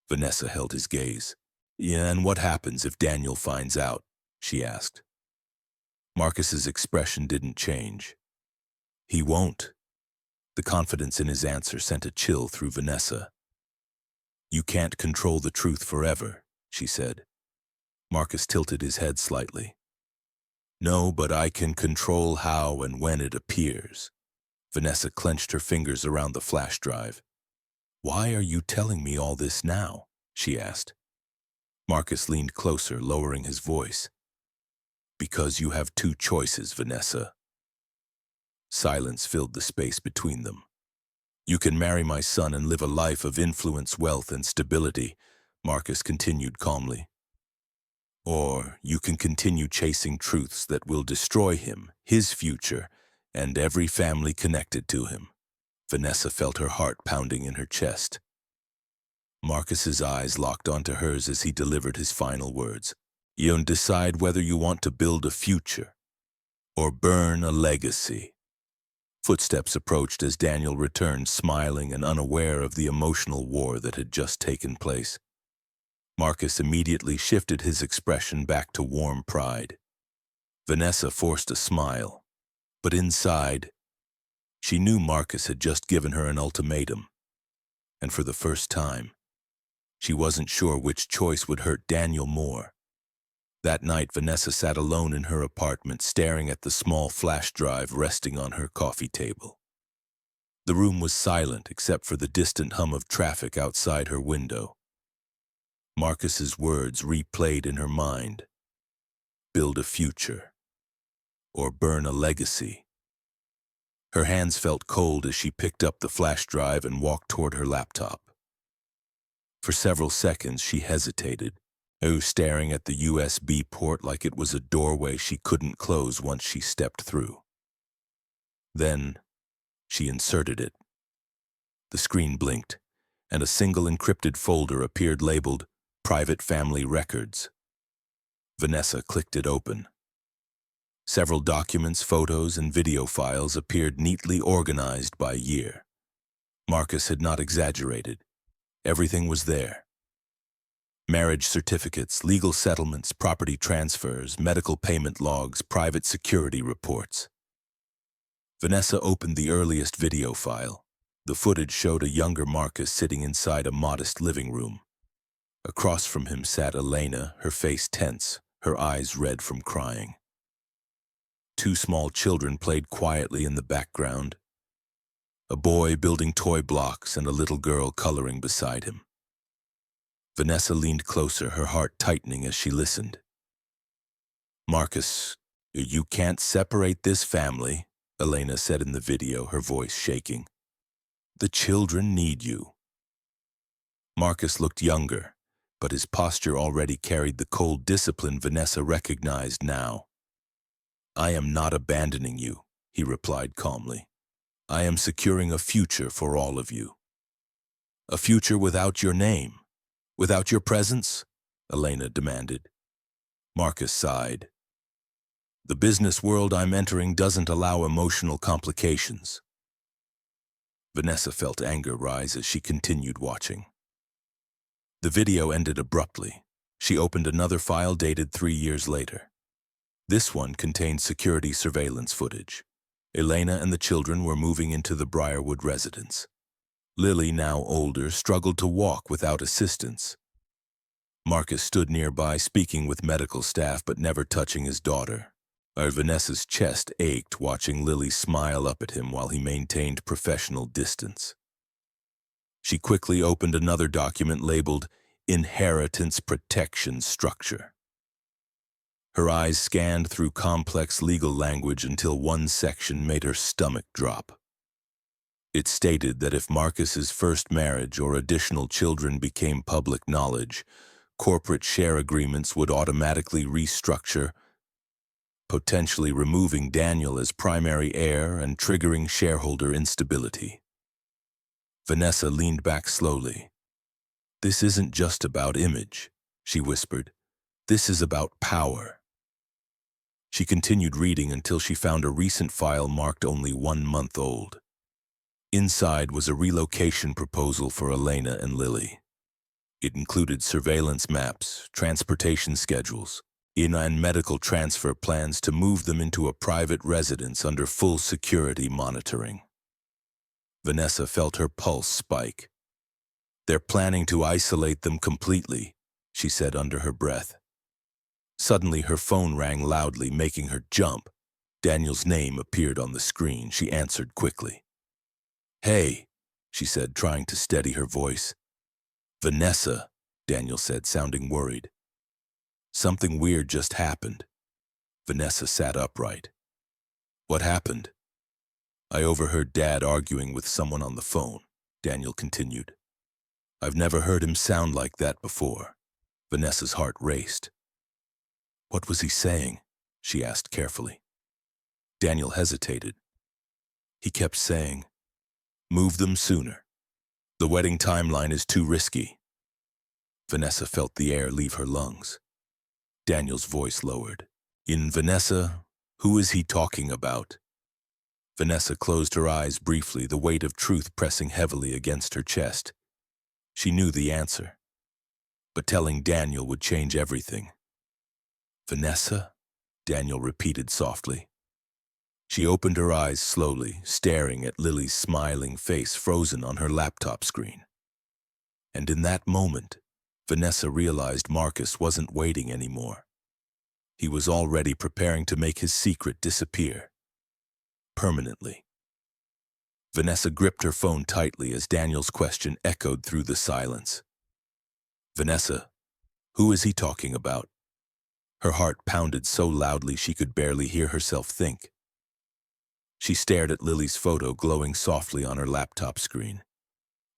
Vanessa held his gaze. "Yeah, and what happens if Daniel finds out?" she asked. Marcus's expression didn't change. "He won't." The confidence in his answer sent a chill through Vanessa. "You can't control the truth forever," she said. Marcus tilted his head slightly. "No, but I can control how and when it appears." Vanessa clenched her fingers around the flash drive. "Why are you telling me all this now?" she asked. Marcus leaned closer, lowering his voice. "Because you have two choices, Vanessa." Silence filled the space between them. "You can marry my son and live a life of influence, wealth, and stability," Marcus continued calmly. "Or you can continue chasing truths that will destroy him, his future, and every family connected to him." Vanessa felt her heart pounding in her chest. Marcus's eyes locked onto hers as he delivered his final words. "You decide whether you want to build a future or burn a legacy. Footsteps approached as Daniel returned, smiling and unaware of the emotional war that had just taken place. Marcus immediately shifted his expression back to warm pride. Vanessa forced a smile, but inside, she knew Marcus had just given her an ultimatum, and for the first time, she wasn't sure which choice would hurt Daniel more. That night, Vanessa sat alone in her apartment, staring at the small flash drive resting on her coffee table. The room was silent except for the distant hum of traffic outside her window. Marcus's words replayed in her mind. Build a future, or burn a legacy. Her hands felt cold as she picked up the flash drive and walked toward her laptop. For several seconds, she hesitated, staring at the USB port like it was a doorway she couldn't close once she stepped through. Then, she inserted it. The screen blinked, and a single encrypted folder appeared labeled Private Family Records. Vanessa clicked it open. Several documents, photos, and video files appeared neatly organized by year. Marcus had not exaggerated. Everything was there. Marriage certificates, legal settlements, property transfers, medical payment logs, private security reports. Vanessa opened the earliest video file. The footage showed a younger Marcus sitting inside a modest living room. Across from him sat Elena, her face tense, her eyes red from crying. Two small children played quietly in the background. A boy building toy blocks and a little girl coloring beside him. Vanessa leaned closer, her heart tightening as she listened. Marcus, you can't separate this family, Elena said in the video, her voice shaking. The children need you. Marcus looked younger, but his posture already carried the cold discipline Vanessa recognized now. I am not abandoning you, he replied calmly. I am securing a future for all of you. A future without your name, without your presence? Elena demanded. Marcus sighed. The business world I'm entering doesn't allow emotional complications. Vanessa felt anger rise as she continued watching. The video ended abruptly. She opened another file dated 3 years later. This one contained security surveillance footage. Elena and the children were moving into the Briarwood residence. Lily, now older, struggled to walk without assistance. Marcus stood nearby, speaking with medical staff but never touching his daughter. Vanessa's chest ached watching Lily smile up at him while he maintained professional distance. She quickly opened another document labeled Inheritance Protection Structure. Her eyes scanned through complex legal language until one section made her stomach drop. It stated that if Marcus's first marriage or additional children became public knowledge, corporate share agreements would automatically restructure, potentially removing Daniel as primary heir and triggering shareholder instability. Vanessa leaned back slowly. This isn't just about image, she whispered. This is about power. She continued reading until she found a recent file marked only 1 month old. Inside was a relocation proposal for Elena and Lily. It included surveillance maps, transportation schedules, and medical transfer plans to move them into a private residence under full security monitoring. Vanessa felt her pulse spike. They're planning to isolate them completely, she said under her breath. Suddenly her phone rang loudly, making her jump. Daniel's name appeared on the screen. She answered quickly. Hey, she said, trying to steady her voice. Vanessa, Daniel said, sounding worried. Something weird just happened. Vanessa sat upright. What happened? I overheard Dad arguing with someone on the phone, Daniel continued. I've never heard him sound like that before. Vanessa's heart raced. What was he saying? She asked carefully. Daniel hesitated. He kept saying, move them sooner. The wedding timeline is too risky. Vanessa felt the air leave her lungs. Daniel's voice lowered. In Vanessa, Who is he talking about? Vanessa closed her eyes briefly, the weight of truth pressing heavily against her chest. She knew the answer, but telling Daniel would change everything. Vanessa? Daniel repeated softly. She opened her eyes slowly, staring at Lily's smiling face frozen on her laptop screen. And in that moment, Vanessa realized Marcus wasn't waiting anymore. He was already preparing to make his secret disappear. Permanently. Vanessa gripped her phone tightly as Daniel's question echoed through the silence. Vanessa, who is he talking about? Her heart pounded so loudly she could barely hear herself think. She stared at Lily's photo glowing softly on her laptop screen.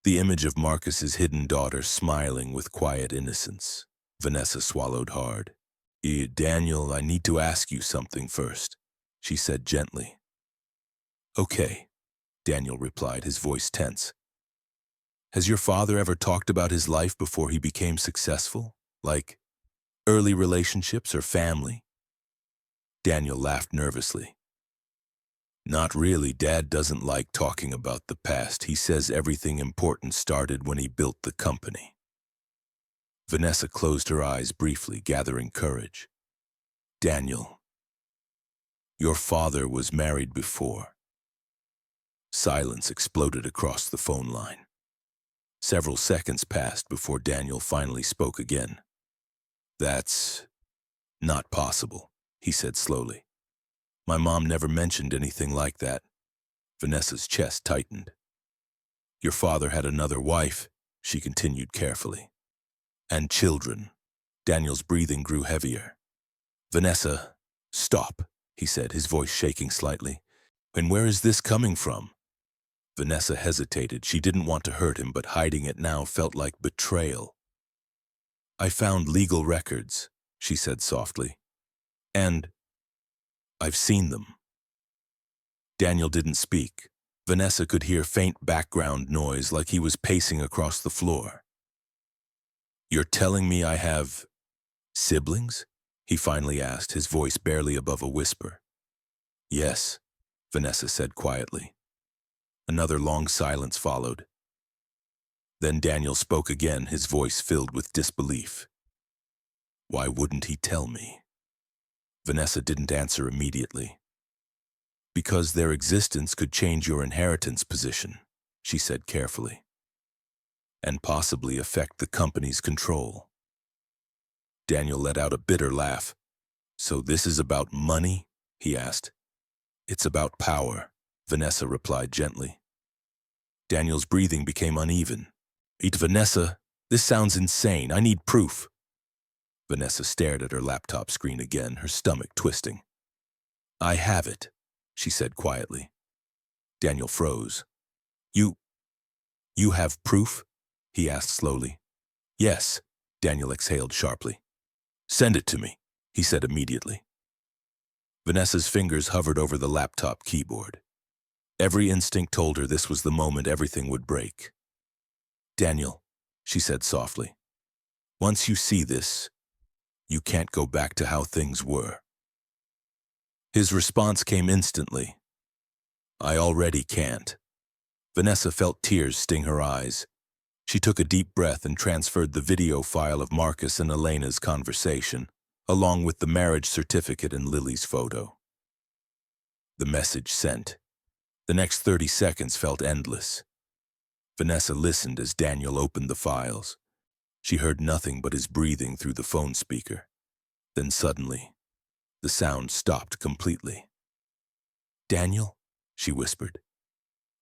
The image of Marcus's hidden daughter smiling with quiet innocence. Vanessa swallowed hard. Daniel, I need to ask you something first, she said gently. Okay, Daniel replied, his voice tense. Has your father ever talked about his life before he became successful? Like early relationships or family? Daniel laughed nervously. Not really. Dad doesn't like talking about the past. He says everything important started when he built the company. Vanessa closed her eyes briefly, gathering courage. Daniel, your father was married before. Silence exploded across the phone line. Several seconds passed before Daniel finally spoke again. That's not possible, he said slowly. My mom never mentioned anything like that. Vanessa's chest tightened. Your father had another wife, she continued carefully. And children. Daniel's breathing grew heavier. Vanessa, stop, he said, his voice shaking slightly. And where is this coming from? Vanessa hesitated. She didn't want to hurt him, but hiding it now felt like betrayal. I found legal records, she said softly. And I've seen them. Daniel didn't speak. Vanessa could hear faint background noise like he was pacing across the floor. You're telling me I have siblings? He finally asked, his voice barely above a whisper. Yes, Vanessa said quietly. Another long silence followed. Then Daniel spoke again, his voice filled with disbelief. Why wouldn't he tell me? Vanessa didn't answer immediately. Because their existence could change your inheritance position, she said carefully, and possibly affect the company's control. Daniel let out a bitter laugh. So this is about money? He asked. It's about power, Vanessa replied gently. Daniel's breathing became uneven. Vanessa, this sounds insane. I need proof. Vanessa stared at her laptop screen again, her stomach twisting. I have it, she said quietly. Daniel froze. You have proof? He asked slowly. Yes, Daniel exhaled sharply. Send it to me, he said immediately. Vanessa's fingers hovered over the laptop keyboard. Every instinct told her this was the moment everything would break. Daniel, she said softly, once you see this, you can't go back to how things were. His response came instantly. I already can't. Vanessa felt tears sting her eyes. She took a deep breath and transferred the video file of Marcus and Elena's conversation, along with the marriage certificate and Lily's photo. The message sent. The next 30 seconds felt endless. Vanessa listened as Daniel opened the files. She heard nothing but his breathing through the phone speaker. Then suddenly, the sound stopped completely. Daniel? She whispered.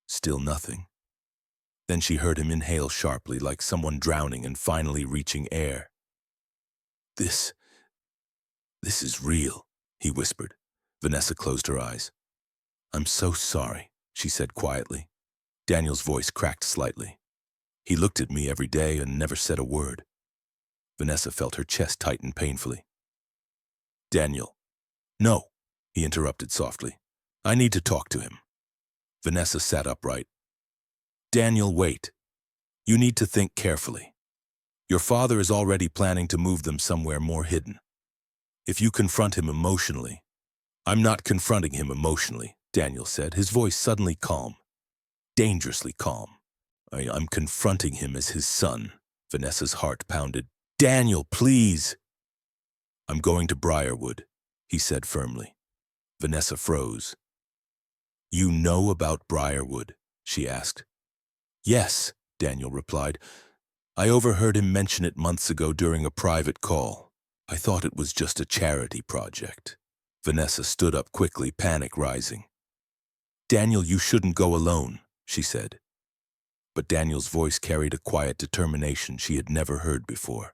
Still nothing. Then she heard him inhale sharply like someone drowning and finally reaching air. This is real, he whispered. Vanessa closed her eyes. I'm so sorry, she said quietly. Daniel's voice cracked slightly. He looked at me every day and never said a word. Vanessa felt her chest tighten painfully. Daniel. No, he interrupted softly. I need to talk to him. Vanessa sat upright. Daniel, wait. You need to think carefully. Your father is already planning to move them somewhere more hidden. If you confront him emotionally, I'm not confronting him emotionally, Daniel said, his voice suddenly calm, dangerously calm. I'm confronting him as his son. Vanessa's heart pounded. Daniel, please! I'm going to Briarwood, he said firmly. Vanessa froze. You know about Briarwood? She asked. Yes, Daniel replied. I overheard him mention it months ago during a private call. I thought it was just a charity project. Vanessa stood up quickly, panic rising. Daniel, you shouldn't go alone, she said. But Daniel's voice carried a quiet determination she had never heard before.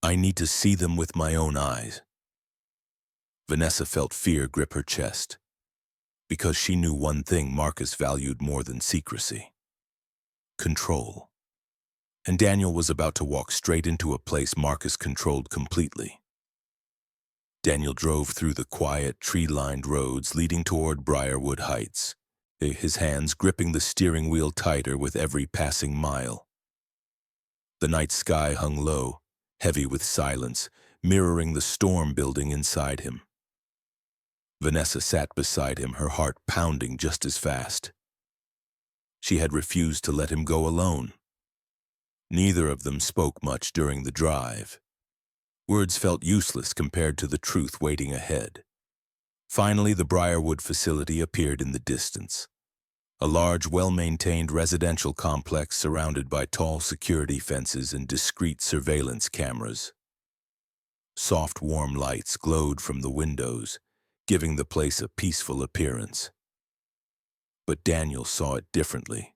I need to see them with my own eyes. Vanessa felt fear grip her chest, because she knew one thing Marcus valued more than secrecy: control. And Daniel was about to walk straight into a place Marcus controlled completely. Daniel drove through the quiet, tree-lined roads leading toward Briarwood Heights, his hands gripping the steering wheel tighter with every passing mile. The night sky hung low, heavy with silence, mirroring the storm building inside him. Vanessa sat beside him, her heart pounding just as fast. She had refused to let him go alone. Neither of them spoke much during the drive. Words felt useless compared to the truth waiting ahead. Finally, the Briarwood facility appeared in the distance. A large, well-maintained residential complex surrounded by tall security fences and discreet surveillance cameras. Soft, warm lights glowed from the windows, giving the place a peaceful appearance. But Daniel saw it differently.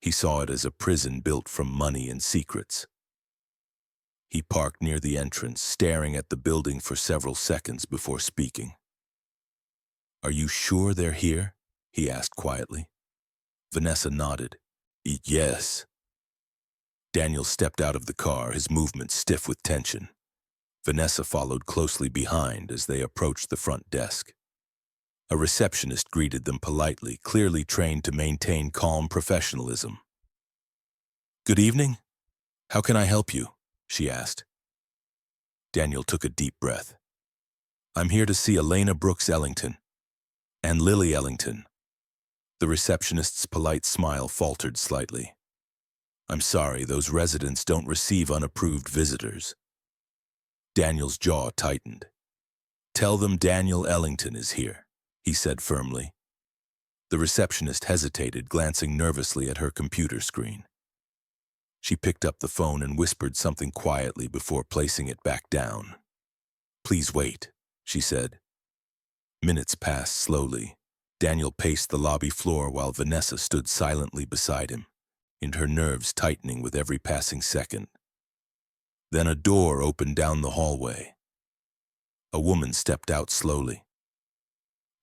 He saw it as a prison built from money and secrets. He parked near the entrance, staring at the building for several seconds before speaking. Are you sure they're here? He asked quietly. Vanessa nodded. Yes. Daniel stepped out of the car, his movements stiff with tension. Vanessa followed closely behind as they approached the front desk. A receptionist greeted them politely, clearly trained to maintain calm professionalism. Good evening. How can I help you? She asked. Daniel took a deep breath. I'm here to see Elena Brooks Ellington and Lily Ellington. The receptionist's polite smile faltered slightly. I'm sorry, those residents don't receive unapproved visitors. Daniel's jaw tightened. Tell them Daniel Ellington is here, he said firmly. The receptionist hesitated, glancing nervously at her computer screen. She picked up the phone and whispered something quietly before placing it back down. Please wait, she said. Minutes passed slowly. Daniel paced the lobby floor while Vanessa stood silently beside him, and her nerves tightening with every passing second. Then a door opened down the hallway. A woman stepped out slowly.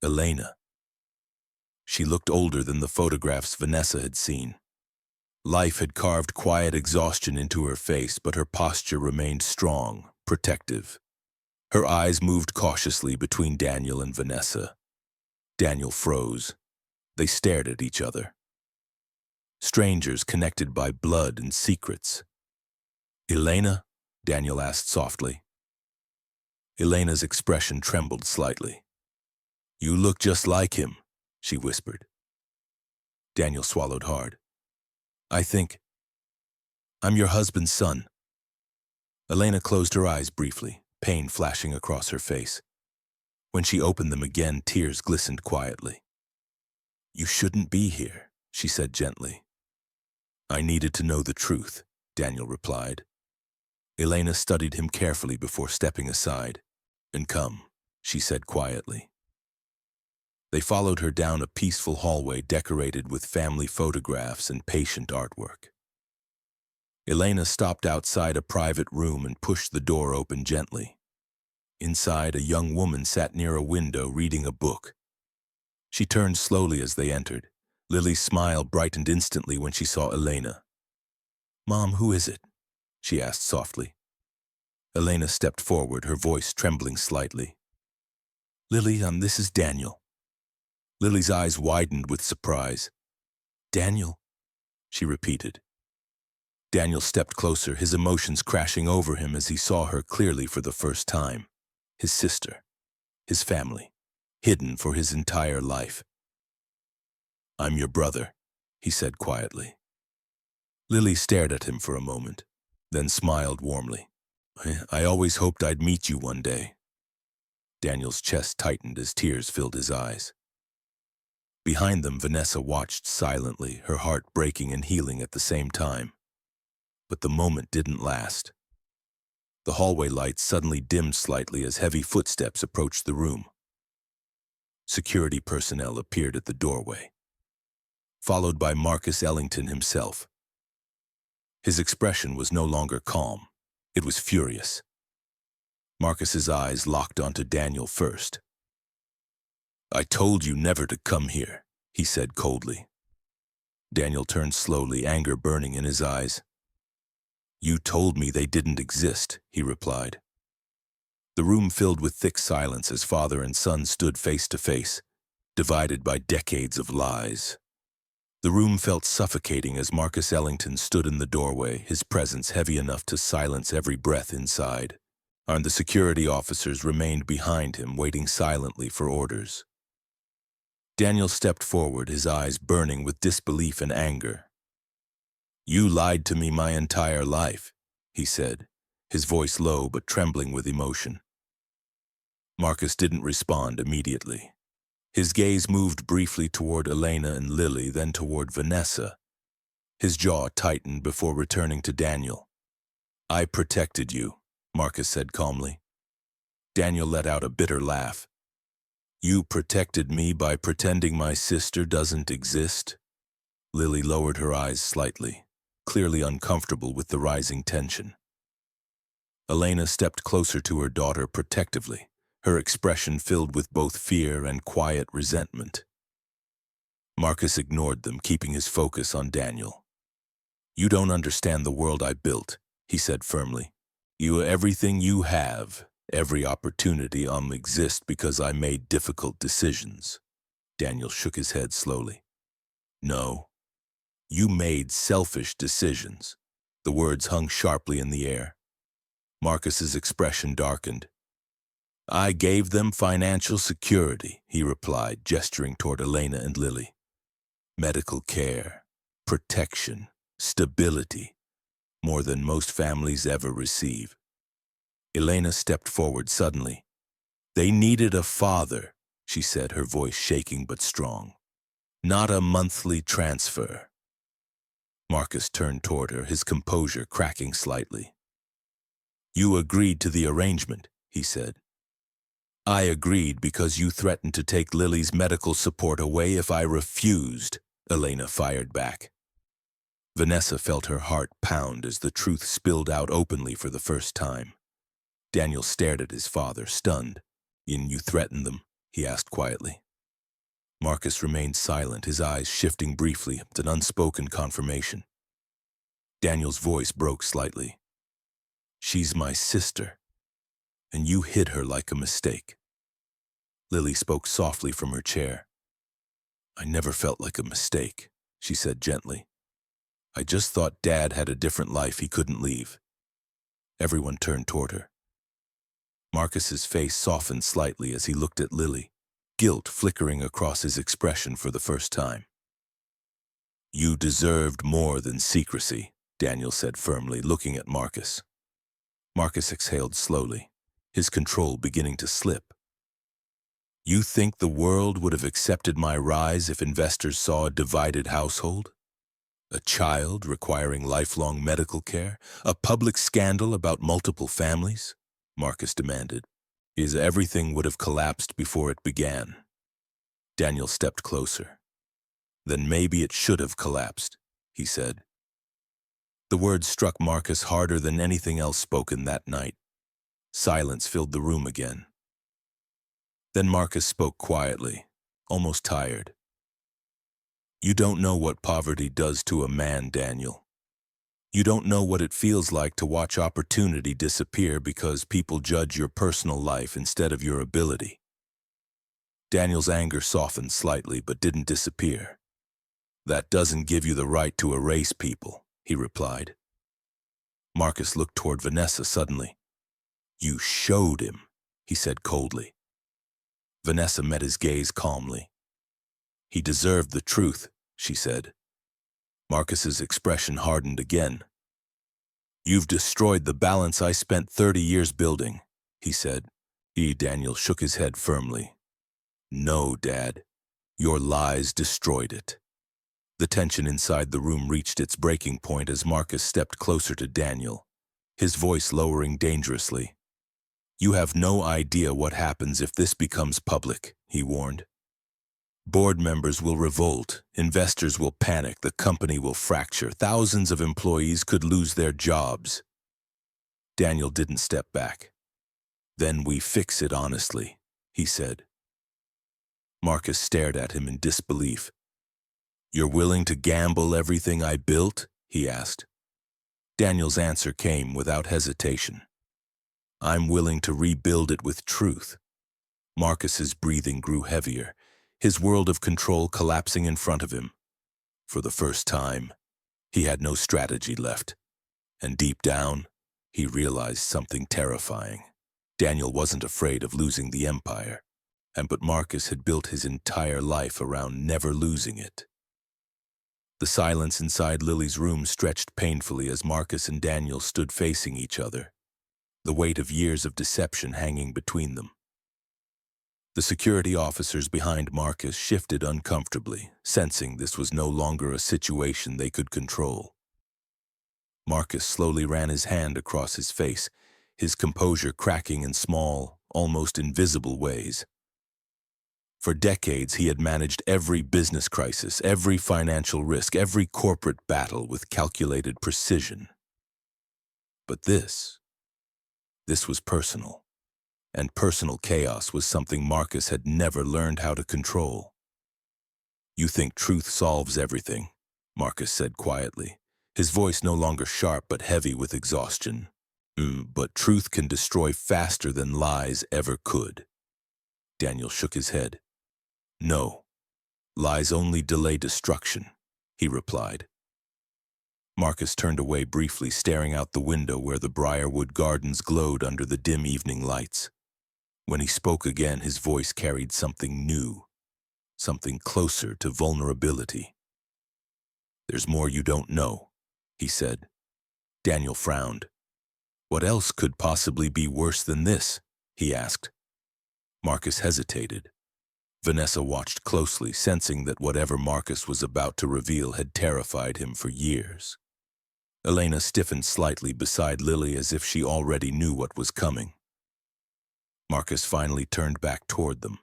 Elena. She looked older than the photographs Vanessa had seen. Life had carved quiet exhaustion into her face, but her posture remained strong, protective. Her eyes moved cautiously between Daniel and Vanessa. Daniel froze. They stared at each other. Strangers connected by blood and secrets. Elena? Daniel asked softly. Elena's expression trembled slightly. You look just like him, she whispered. Daniel swallowed hard. I'm your husband's son. Elena closed her eyes briefly, pain flashing across her face. When she opened them again, tears glistened quietly. You shouldn't be here, she said gently. I needed to know the truth, Daniel replied. Elena studied him carefully before stepping aside. And come, she said quietly. They followed her down a peaceful hallway decorated with family photographs and patient artwork. Elena stopped outside a private room and pushed the door open gently. Inside, a young woman sat near a window reading a book. She turned slowly as they entered. Lily's smile brightened instantly when she saw Elena. Mom, who is it? She asked softly. Elena stepped forward, her voice trembling slightly. Lily, this is Daniel. Lily's eyes widened with surprise. Daniel, she repeated. Daniel stepped closer, his emotions crashing over him as he saw her clearly for the first time. His sister. his family, hidden for his entire life. "I'm your brother," he said quietly. Lily stared at him for a moment, then smiled warmly. I always hoped I'd meet you one day." Daniel's chest tightened as tears filled his eyes. Behind them, Vanessa watched silently, her heart breaking and healing at the same time. But the moment didn't last. The hallway lights suddenly dimmed slightly as heavy footsteps approached the room. Security personnel appeared at the doorway, followed by Marcus Ellington himself. His expression was no longer calm. It was furious. Marcus's eyes locked onto Daniel first. "I told you never to come here," he said coldly. Daniel turned slowly, anger burning in his eyes. "You told me they didn't exist," he replied. The room filled with thick silence as father and son stood face to face, divided by decades of lies. The room felt suffocating as Marcus Ellington stood in the doorway, his presence heavy enough to silence every breath inside. And the security officers remained behind him, waiting silently for orders. Daniel stepped forward, his eyes burning with disbelief and anger. "You lied to me my entire life," he said, his voice low but trembling with emotion. Marcus didn't respond immediately. His gaze moved briefly toward Elena and Lily, then toward Vanessa. His jaw tightened before returning to Daniel. "I protected you," Marcus said calmly. Daniel let out a bitter laugh. "You protected me by pretending my sister doesn't exist?" Lily lowered her eyes slightly, clearly uncomfortable with the rising tension. Elena stepped closer to her daughter protectively, her expression filled with both fear and quiet resentment. Marcus ignored them, keeping his focus on Daniel. "You don't understand the world I built," he said firmly. Everything you have, every opportunity exists because I made difficult decisions." Daniel shook his head slowly. "No, you made selfish decisions." The words hung sharply in the air. Marcus's expression darkened. "I gave them financial security," he replied, gesturing toward Elena and Lily. "Medical care, protection, stability, more than most families ever receive." Elena stepped forward suddenly. "They needed a father," she said, her voice shaking but strong. "Not a monthly transfer." Marcus turned toward her, his composure cracking slightly. "You agreed to the arrangement," he said. "I agreed because you threatened to take Lily's medical support away if I refused," Elena fired back. Vanessa felt her heart pound as the truth spilled out openly for the first time. Daniel stared at his father, stunned. "You threatened them?" he asked quietly. Marcus remained silent, his eyes shifting briefly, an unspoken confirmation. Daniel's voice broke slightly. "She's my sister, and you hid her like a mistake." Lily spoke softly from her chair. "I never felt like a mistake," she said gently. "I just thought Dad had a different life he couldn't leave." Everyone turned toward her. Marcus's face softened slightly as he looked at Lily, guilt flickering across his expression for the first time. "You deserved more than secrecy," Daniel said firmly, looking at Marcus. Marcus exhaled slowly, his control beginning to slip. "You think the world would have accepted my rise if investors saw a divided household? A child requiring lifelong medical care? A public scandal about multiple families?" Marcus demanded. Everything would have collapsed before it began." Daniel stepped closer. "Then maybe it should have collapsed," he said. The words struck Marcus harder than anything else spoken that night. Silence filled the room again. Then Marcus spoke quietly, almost tired. "You don't know what poverty does to a man, Daniel. You don't know what it feels like to watch opportunity disappear because people judge your personal life instead of your ability." Daniel's anger softened slightly but didn't disappear. "That doesn't give you the right to erase people," he replied. Marcus looked toward Vanessa suddenly. "You showed him," he said coldly. Vanessa met his gaze calmly. He deserved the truth, she said. Marcus's expression hardened again. You've destroyed the balance I spent 30 years building, he said. Daniel shook his head firmly. No, Dad. Your lies destroyed it. The tension inside the room reached its breaking point as Marcus stepped closer to Daniel, his voice lowering dangerously. You have no idea what happens if this becomes public, he warned. Board members will revolt, investors will panic, the company will fracture, thousands of employees could lose their jobs. Daniel didn't step back. Then we fix it honestly, he said. Marcus stared at him in disbelief. You're willing to gamble everything I built? He asked. Daniel's answer came without hesitation. I'm willing to rebuild it with truth. Marcus's breathing grew heavier, his world of control collapsing in front of him. For the first time, he had no strategy left, and deep down, he realized something terrifying. Daniel wasn't afraid of losing the empire, but Marcus had built his entire life around never losing it. The silence inside Lily's room stretched painfully as Marcus and Daniel stood facing each other, the weight of years of deception hanging between them. The security officers behind Marcus shifted uncomfortably, sensing this was no longer a situation they could control. Marcus slowly ran his hand across his face, his composure cracking in small, almost invisible ways. For decades, he had managed every business crisis, every financial risk, every corporate battle with calculated precision. But this was personal. And personal chaos was something Marcus had never learned how to control. You think truth solves everything, Marcus said quietly, his voice no longer sharp but heavy with exhaustion. But truth can destroy faster than lies ever could. Daniel shook his head. No, lies only delay destruction, he replied. Marcus turned away briefly, staring out the window where the Briarwood Gardens glowed under the dim evening lights. When he spoke again, his voice carried something new, something closer to vulnerability. There's more you don't know, he said. Daniel frowned. What else could possibly be worse than this? He asked. Marcus hesitated. Vanessa watched closely, sensing that whatever Marcus was about to reveal had terrified him for years. Elena stiffened slightly beside Lily as if she already knew what was coming. Marcus finally turned back toward them.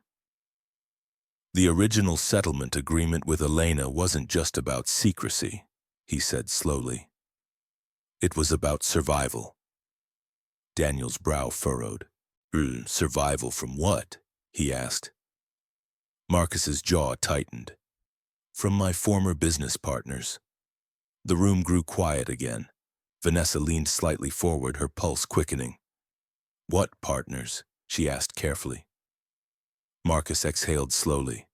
The original settlement agreement with Elena wasn't just about secrecy, he said slowly. It was about survival. Daniel's brow furrowed. Survival from what? He asked. Marcus's jaw tightened. From my former business partners. The room grew quiet again. Vanessa leaned slightly forward, her pulse quickening. What partners? She asked carefully. Marcus exhaled slowly.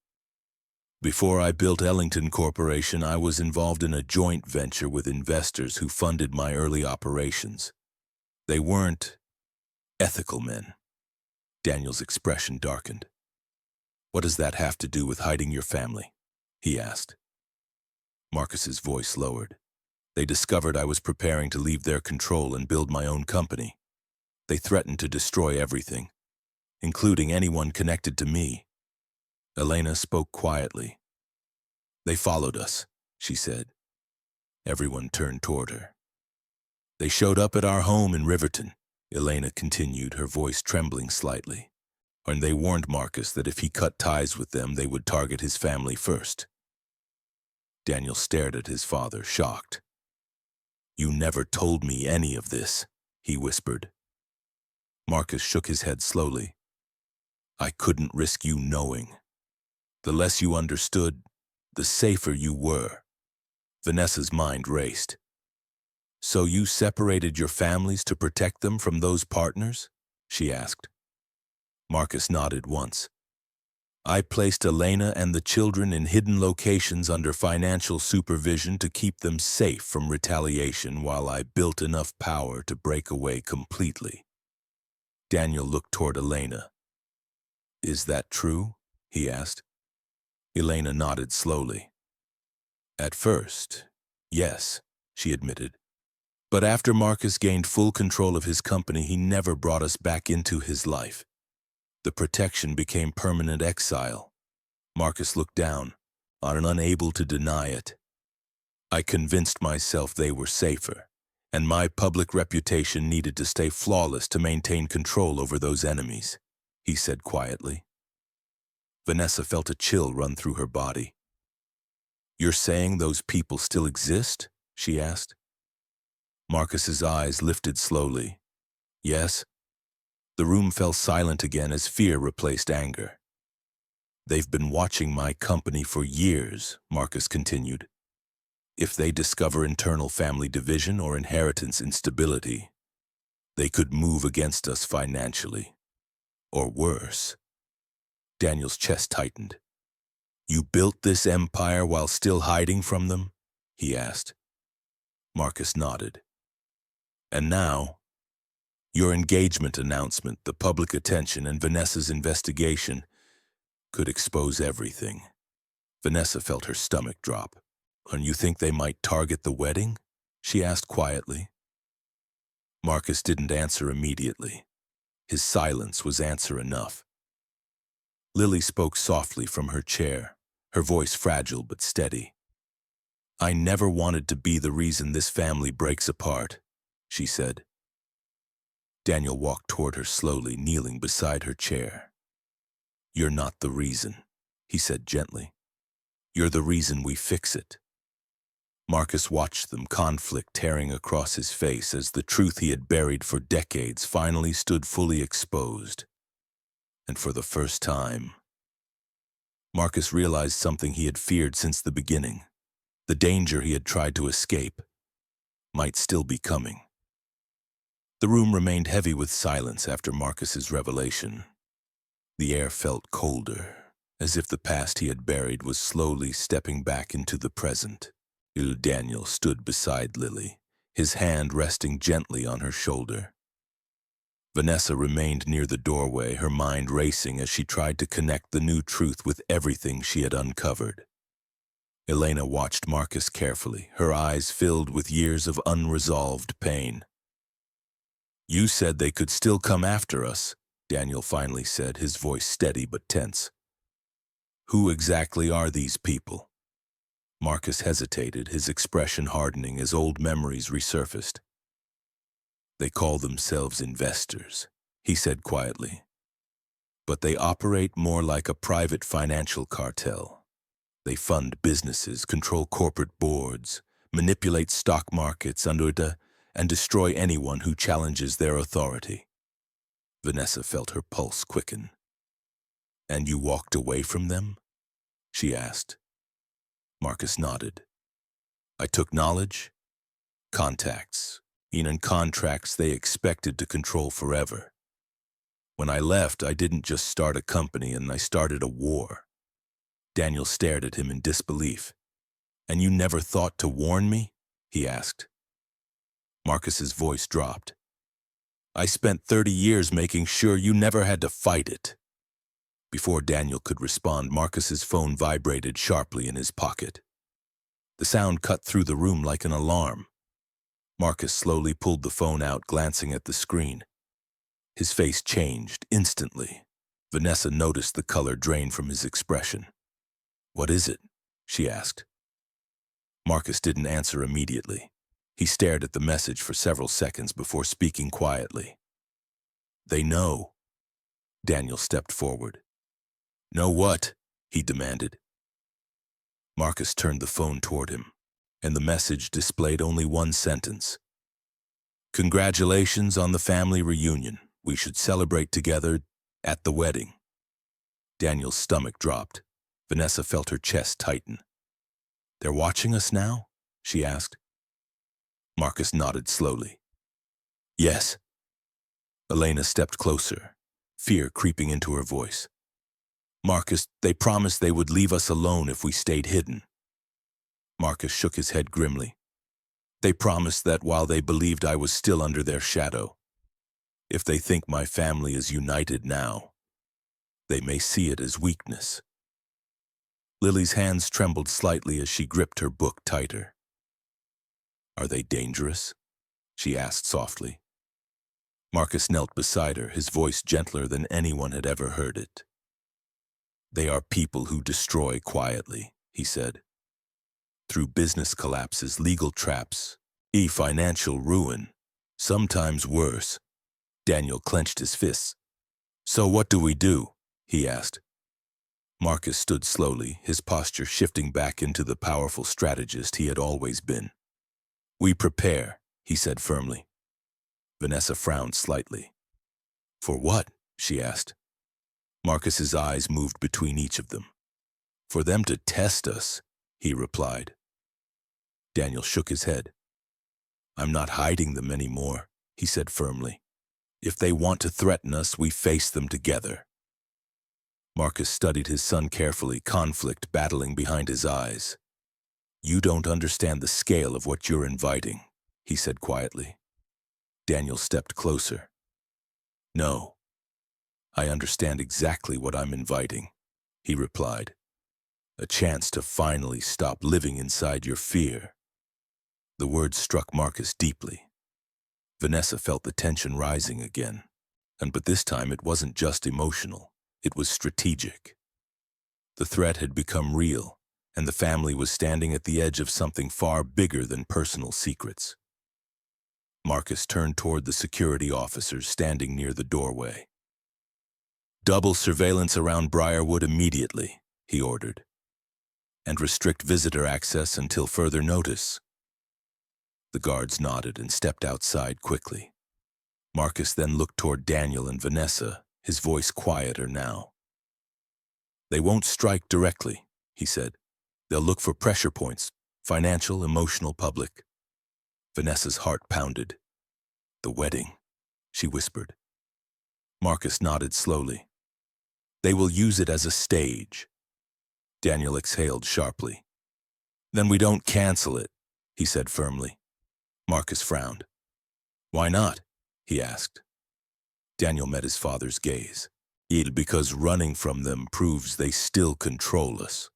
Before I built Ellington Corporation, I was involved in a joint venture with investors who funded my early operations. They weren't ethical men. Daniel's expression darkened. What does that have to do with hiding your family? He asked. Marcus's voice lowered. They discovered I was preparing to leave their control and build my own company. They threatened to destroy everything, including anyone connected to me. Elena spoke quietly. They followed us, she said. Everyone turned toward her. They showed up at our home in Riverton, Elena continued, her voice trembling slightly. And they warned Marcus that if he cut ties with them, they would target his family first. Daniel stared at his father, shocked. You never told me any of this, he whispered. Marcus shook his head slowly. I couldn't risk you knowing. The less you understood, the safer you were. Vanessa's mind raced. So you separated your families to protect them from those partners? She asked. Marcus nodded once. I placed Elena and the children in hidden locations under financial supervision to keep them safe from retaliation while I built enough power to break away completely. Daniel looked toward Elena. Is that true? He asked. Elena nodded slowly. At first, yes, she admitted. But after Marcus gained full control of his company, he never brought us back into his life. The protection became permanent exile. Marcus looked down, unable to deny it. I convinced myself they were safer, and my public reputation needed to stay flawless to maintain control over those enemies, he said quietly. Vanessa felt a chill run through her body. You're saying those people still exist? She asked. Marcus's eyes lifted slowly. Yes. The room fell silent again as fear replaced anger. They've been watching my company for years, Marcus continued. If they discover internal family division or inheritance instability, they could move against us financially. Or worse. Daniel's chest tightened. You built this empire while still hiding from them? He asked. Marcus nodded. And now, your engagement announcement, the public attention, and Vanessa's investigation could expose everything. Vanessa felt her stomach drop. And you think they might target the wedding? She asked quietly. Marcus didn't answer immediately. His silence was answer enough. Lily spoke softly from her chair, her voice fragile but steady. I never wanted to be the reason this family breaks apart, she said. Daniel walked toward her slowly, kneeling beside her chair. You're not the reason, he said gently. You're the reason we fix it. Marcus watched them, conflict tearing across his face as the truth he had buried for decades finally stood fully exposed. And for the first time, Marcus realized something he had feared since the beginning. The danger he had tried to escape might still be coming. The room remained heavy with silence after Marcus's revelation. The air felt colder, as if the past he had buried was slowly stepping back into the present. Daniel stood beside Lily, his hand resting gently on her shoulder. Vanessa remained near the doorway, her mind racing as she tried to connect the new truth with everything she had uncovered. Elena watched Marcus carefully, her eyes filled with years of unresolved pain. You said they could still come after us, Daniel finally said, his voice steady but tense. Who exactly are these people? Marcus hesitated, his expression hardening as old memories resurfaced. They call themselves investors, he said quietly. But they operate more like a private financial cartel. They fund businesses, control corporate boards, manipulate stock markets and destroy anyone who challenges their authority. Vanessa felt her pulse quicken. And you walked away from them? She asked. Marcus nodded. I took knowledge, contacts, and contracts they expected to control forever. When I left, I didn't just start a company, I started a war. Daniel stared at him in disbelief. And you never thought to warn me? He asked. Marcus's voice dropped. I spent 30 years making sure you never had to fight it. Before Daniel could respond, Marcus's phone vibrated sharply in his pocket. The sound cut through the room like an alarm. Marcus slowly pulled the phone out, glancing at the screen. His face changed instantly. Vanessa noticed the color drain from his expression. What is it? She asked. Marcus didn't answer immediately. He stared at the message for several seconds before speaking quietly. They know. Daniel stepped forward. Know what? He demanded. Marcus turned the phone toward him, and the message displayed only one sentence. Congratulations on the family reunion. We should celebrate together at the wedding. Daniel's stomach dropped. Vanessa felt her chest tighten. They're watching us now? She asked. Marcus nodded slowly. Yes. Elena stepped closer, fear creeping into her voice. Marcus, they promised they would leave us alone if we stayed hidden. Marcus shook his head grimly. They promised that while they believed I was still under their shadow. If they think my family is united now, They may see it as weakness. Lily's hands trembled slightly as she gripped her book tighter. Are they dangerous? She asked softly. Marcus knelt beside her, his voice gentler than anyone had ever heard it. They are people who destroy quietly, he said. Through business collapses, legal traps, financial ruin, sometimes worse. Daniel clenched his fists. So what do we do? He asked. Marcus stood slowly, his posture shifting back into the powerful strategist he had always been. We prepare, he said firmly. Vanessa frowned slightly. For what? She asked. Marcus's eyes moved between each of them. For them to test us, he replied. Daniel shook his head. I'm not hiding them anymore, he said firmly. If they want to threaten us, we face them together. Marcus studied his son carefully, conflict battling behind his eyes. You don't understand the scale of what you're inviting, he said quietly. Daniel stepped closer. No, I understand exactly what I'm inviting, he replied. A chance to finally stop living inside your fear. The words struck Marcus deeply. Vanessa felt the tension rising again, but this time it wasn't just emotional. It was strategic. The threat had become real, and the family was standing at the edge of something far bigger than personal secrets. Marcus turned toward the security officers standing near the doorway. Double surveillance around Briarwood immediately, he ordered, and restrict visitor access until further notice. The guards nodded and stepped outside quickly. Marcus then looked toward Daniel and Vanessa, his voice quieter now. They won't strike directly, he said. They'll look for pressure points, financial, emotional, public. Vanessa's heart pounded. The wedding, she whispered. Marcus nodded slowly. They will use it as a stage. Daniel exhaled sharply. Then we don't cancel it, he said firmly. Marcus frowned. Why not? He asked. Daniel met his father's gaze. Because running from them proves they still control us.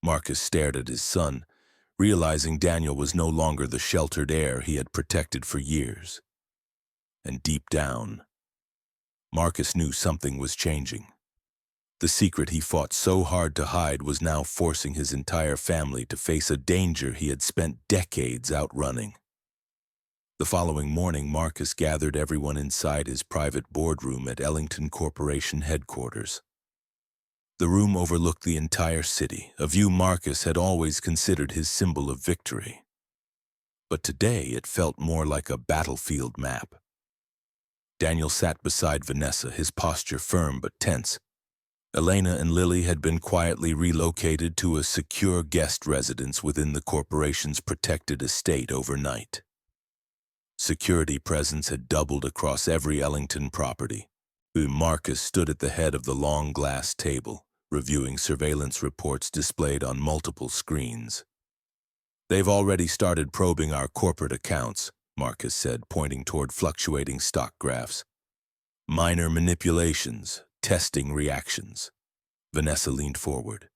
Marcus stared at his son, realizing Daniel was no longer the sheltered heir he had protected for years. And deep down, Marcus knew something was changing. The secret he fought so hard to hide was now forcing his entire family to face a danger he had spent decades outrunning. The following morning, Marcus gathered everyone inside his private boardroom at Ellington Corporation headquarters. The room overlooked the entire city, a view Marcus had always considered his symbol of victory. But today it felt more like a battlefield map. Daniel sat beside Vanessa, his posture firm but tense. Elena and Lily had been quietly relocated to a secure guest residence within the corporation's protected estate overnight. Security presence had doubled across every Ellington property. Marcus stood at the head of the long glass table, reviewing surveillance reports displayed on multiple screens. They've already started probing our corporate accounts, Marcus said, pointing toward fluctuating stock graphs. Minor manipulations, testing reactions. Vanessa leaned forward.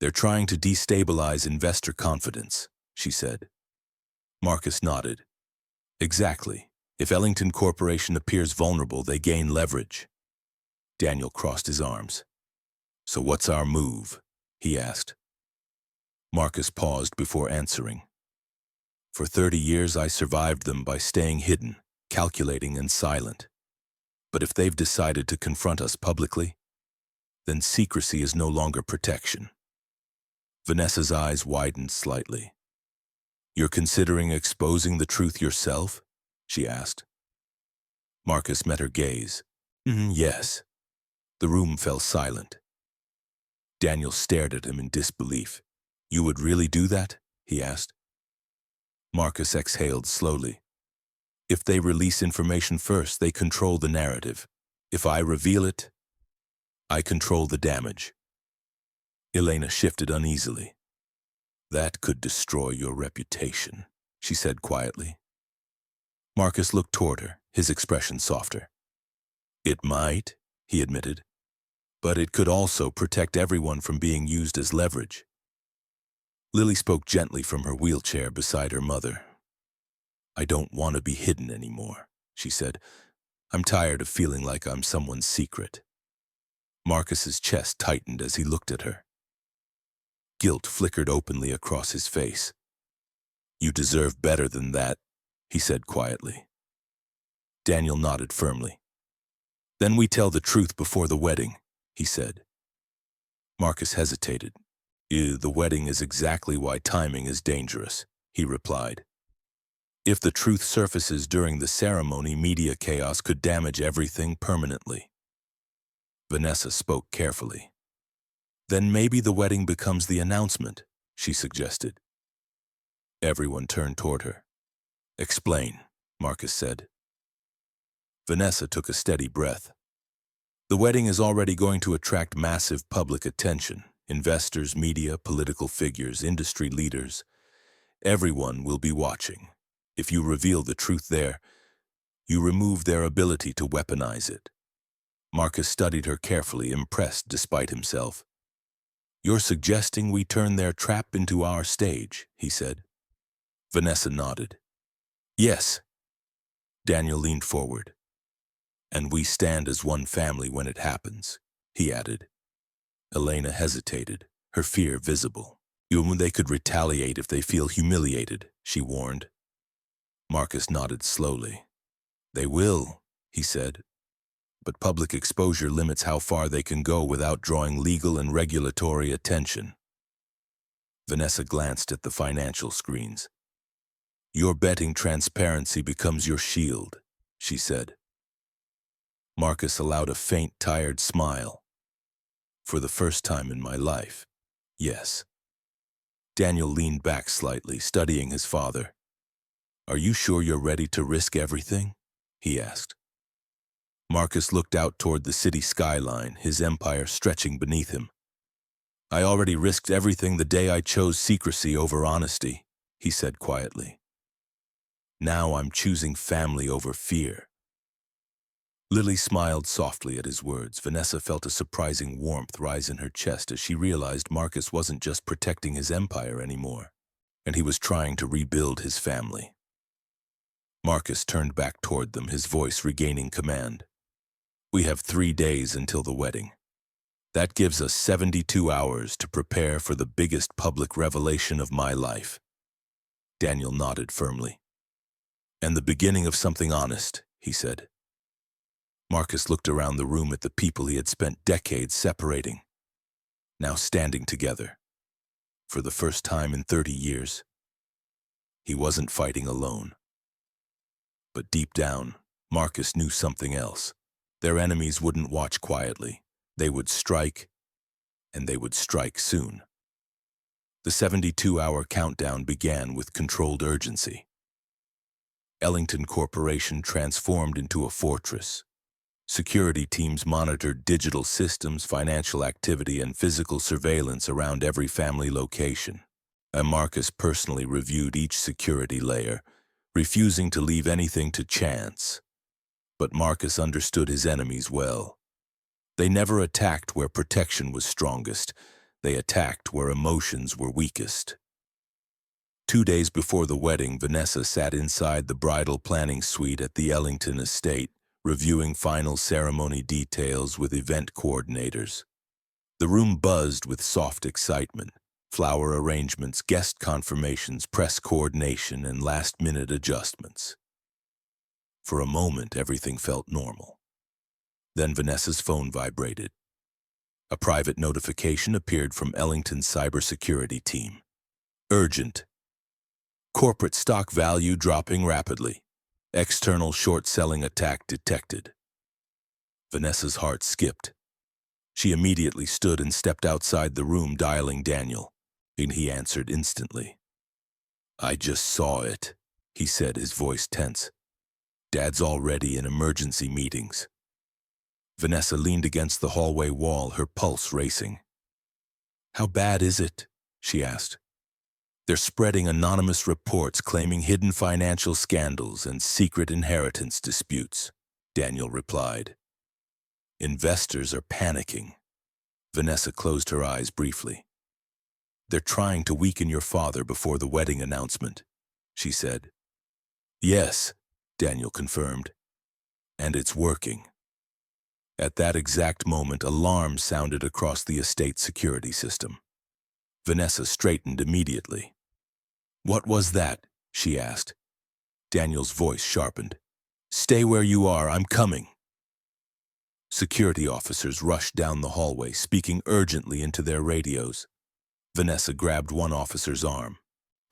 They're trying to destabilize investor confidence, she said. Marcus nodded. Exactly. If Ellington Corporation appears vulnerable, they gain leverage. Daniel crossed his arms. So what's our move? He asked. Marcus paused before answering. For 30 years, I survived them by staying hidden, calculating and silent. But if they've decided to confront us publicly, then secrecy is no longer protection. Vanessa's eyes widened slightly. You're considering exposing the truth yourself? She asked. Marcus met her gaze. Yes. The room fell silent. Daniel stared at him in disbelief. You would really do that? He asked. Marcus exhaled slowly. If they release information first, they control the narrative. If I reveal it, I control the damage. Elena shifted uneasily. That could destroy your reputation, she said quietly. Marcus looked toward her, his expression softer. It might, he admitted, But it could also protect everyone from being used as leverage. Lily spoke gently from her wheelchair beside her mother. "I don't want to be hidden anymore," she said. "I'm tired of feeling like I'm someone's secret." Marcus's chest tightened as he looked at her. Guilt flickered openly across his face. "You deserve better than that," he said quietly. Daniel nodded firmly. "Then we tell the truth before the wedding," he said. Marcus hesitated. The wedding is exactly why timing is dangerous," he replied. "If the truth surfaces during the ceremony, media chaos could damage everything permanently." Vanessa spoke carefully. "Then maybe the wedding becomes the announcement," she suggested. Everyone turned toward her. "Explain," Marcus said. Vanessa took a steady breath. "The wedding is already going to attract massive public attention. Investors, media, political figures, industry leaders. Everyone will be watching. If you reveal the truth there, you remove their ability to weaponize it." Marcus studied her carefully, impressed despite himself. "You're suggesting we turn their trap into our stage," he said. Vanessa nodded. "Yes." Daniel leaned forward. "And we stand as one family when it happens," he added. Elena hesitated, her fear visible. They could retaliate if they feel humiliated," she warned. Marcus nodded slowly. "They will," he said. "But public exposure limits how far they can go without drawing legal and regulatory attention." Vanessa glanced at the financial screens. "Your betting transparency becomes your shield," she said. Marcus allowed a faint, tired smile. "For the first time in my life, yes." Daniel leaned back slightly, studying his father. "Are you sure you're ready to risk everything?" he asked. Marcus looked out toward the city skyline, his empire stretching beneath him. "I already risked everything the day I chose secrecy over honesty," he said quietly. "Now I'm choosing family over fear." Lily smiled softly at his words. Vanessa felt a surprising warmth rise in her chest as she realized Marcus wasn't just protecting his empire anymore, and he was trying to rebuild his family. Marcus turned back toward them, his voice regaining command. "We have 3 days until the wedding. That gives us 72 hours to prepare for the biggest public revelation of my life." Daniel nodded firmly. "And the beginning of something honest," he said. Marcus looked around the room at the people he had spent decades separating, now standing together. For the first time in 30 years, he wasn't fighting alone. But deep down, Marcus knew something else. Their enemies wouldn't watch quietly. They would strike, and they would strike soon. The 72-hour countdown began with controlled urgency. Ellington Corporation transformed into a fortress. Security teams monitored digital systems, financial activity, and physical surveillance around every family location. And Marcus personally reviewed each security layer, refusing to leave anything to chance. But Marcus understood his enemies well. They never attacked where protection was strongest. They attacked where emotions were weakest. 2 days before the wedding, Vanessa sat inside the bridal planning suite at the Ellington estate, reviewing final ceremony details with event coordinators. The room buzzed with soft excitement, flower arrangements, guest confirmations, press coordination, and last-minute adjustments. For a moment, everything felt normal. Then Vanessa's phone vibrated. A private notification appeared from Ellington's cybersecurity team. "Urgent. Corporate stock value dropping rapidly. External short-selling attack detected." Vanessa's heart skipped. She immediately stood and stepped outside the room, dialing Daniel, and he answered instantly. "I just saw it," he said, his voice tense. "Dad's already in emergency meetings." Vanessa leaned against the hallway wall, her pulse racing. "How bad is it?" she asked. "They're spreading anonymous reports claiming hidden financial scandals and secret inheritance disputes," Daniel replied. "Investors are panicking. Vanessa closed her eyes briefly. "They're trying to weaken your father before the wedding announcement," she said. "Yes," Daniel confirmed. "And it's working." At that exact moment, alarms sounded across the estate security system. Vanessa straightened immediately. "What was that?" she asked. Daniel's voice sharpened. "Stay where you are, I'm coming." Security officers rushed down the hallway, speaking urgently into their radios. Vanessa grabbed one officer's arm.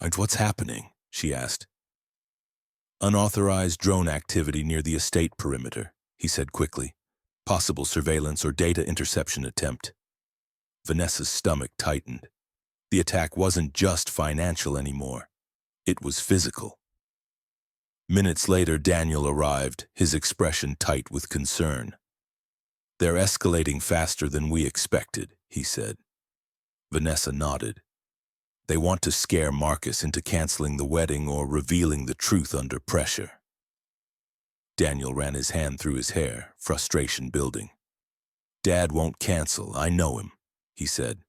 "And what's happening?" she asked. "Unauthorized drone activity near the estate perimeter," he said quickly. "Possible surveillance or data interception attempt." Vanessa's stomach tightened. The attack wasn't just financial anymore. It was physical. Minutes later, Daniel arrived, his expression tight with concern. "They're escalating faster than we expected," he said. Vanessa nodded. "They want to scare Marcus into canceling the wedding or revealing the truth under pressure." Daniel ran his hand through his hair, frustration building. "Dad won't cancel, I know him," he said.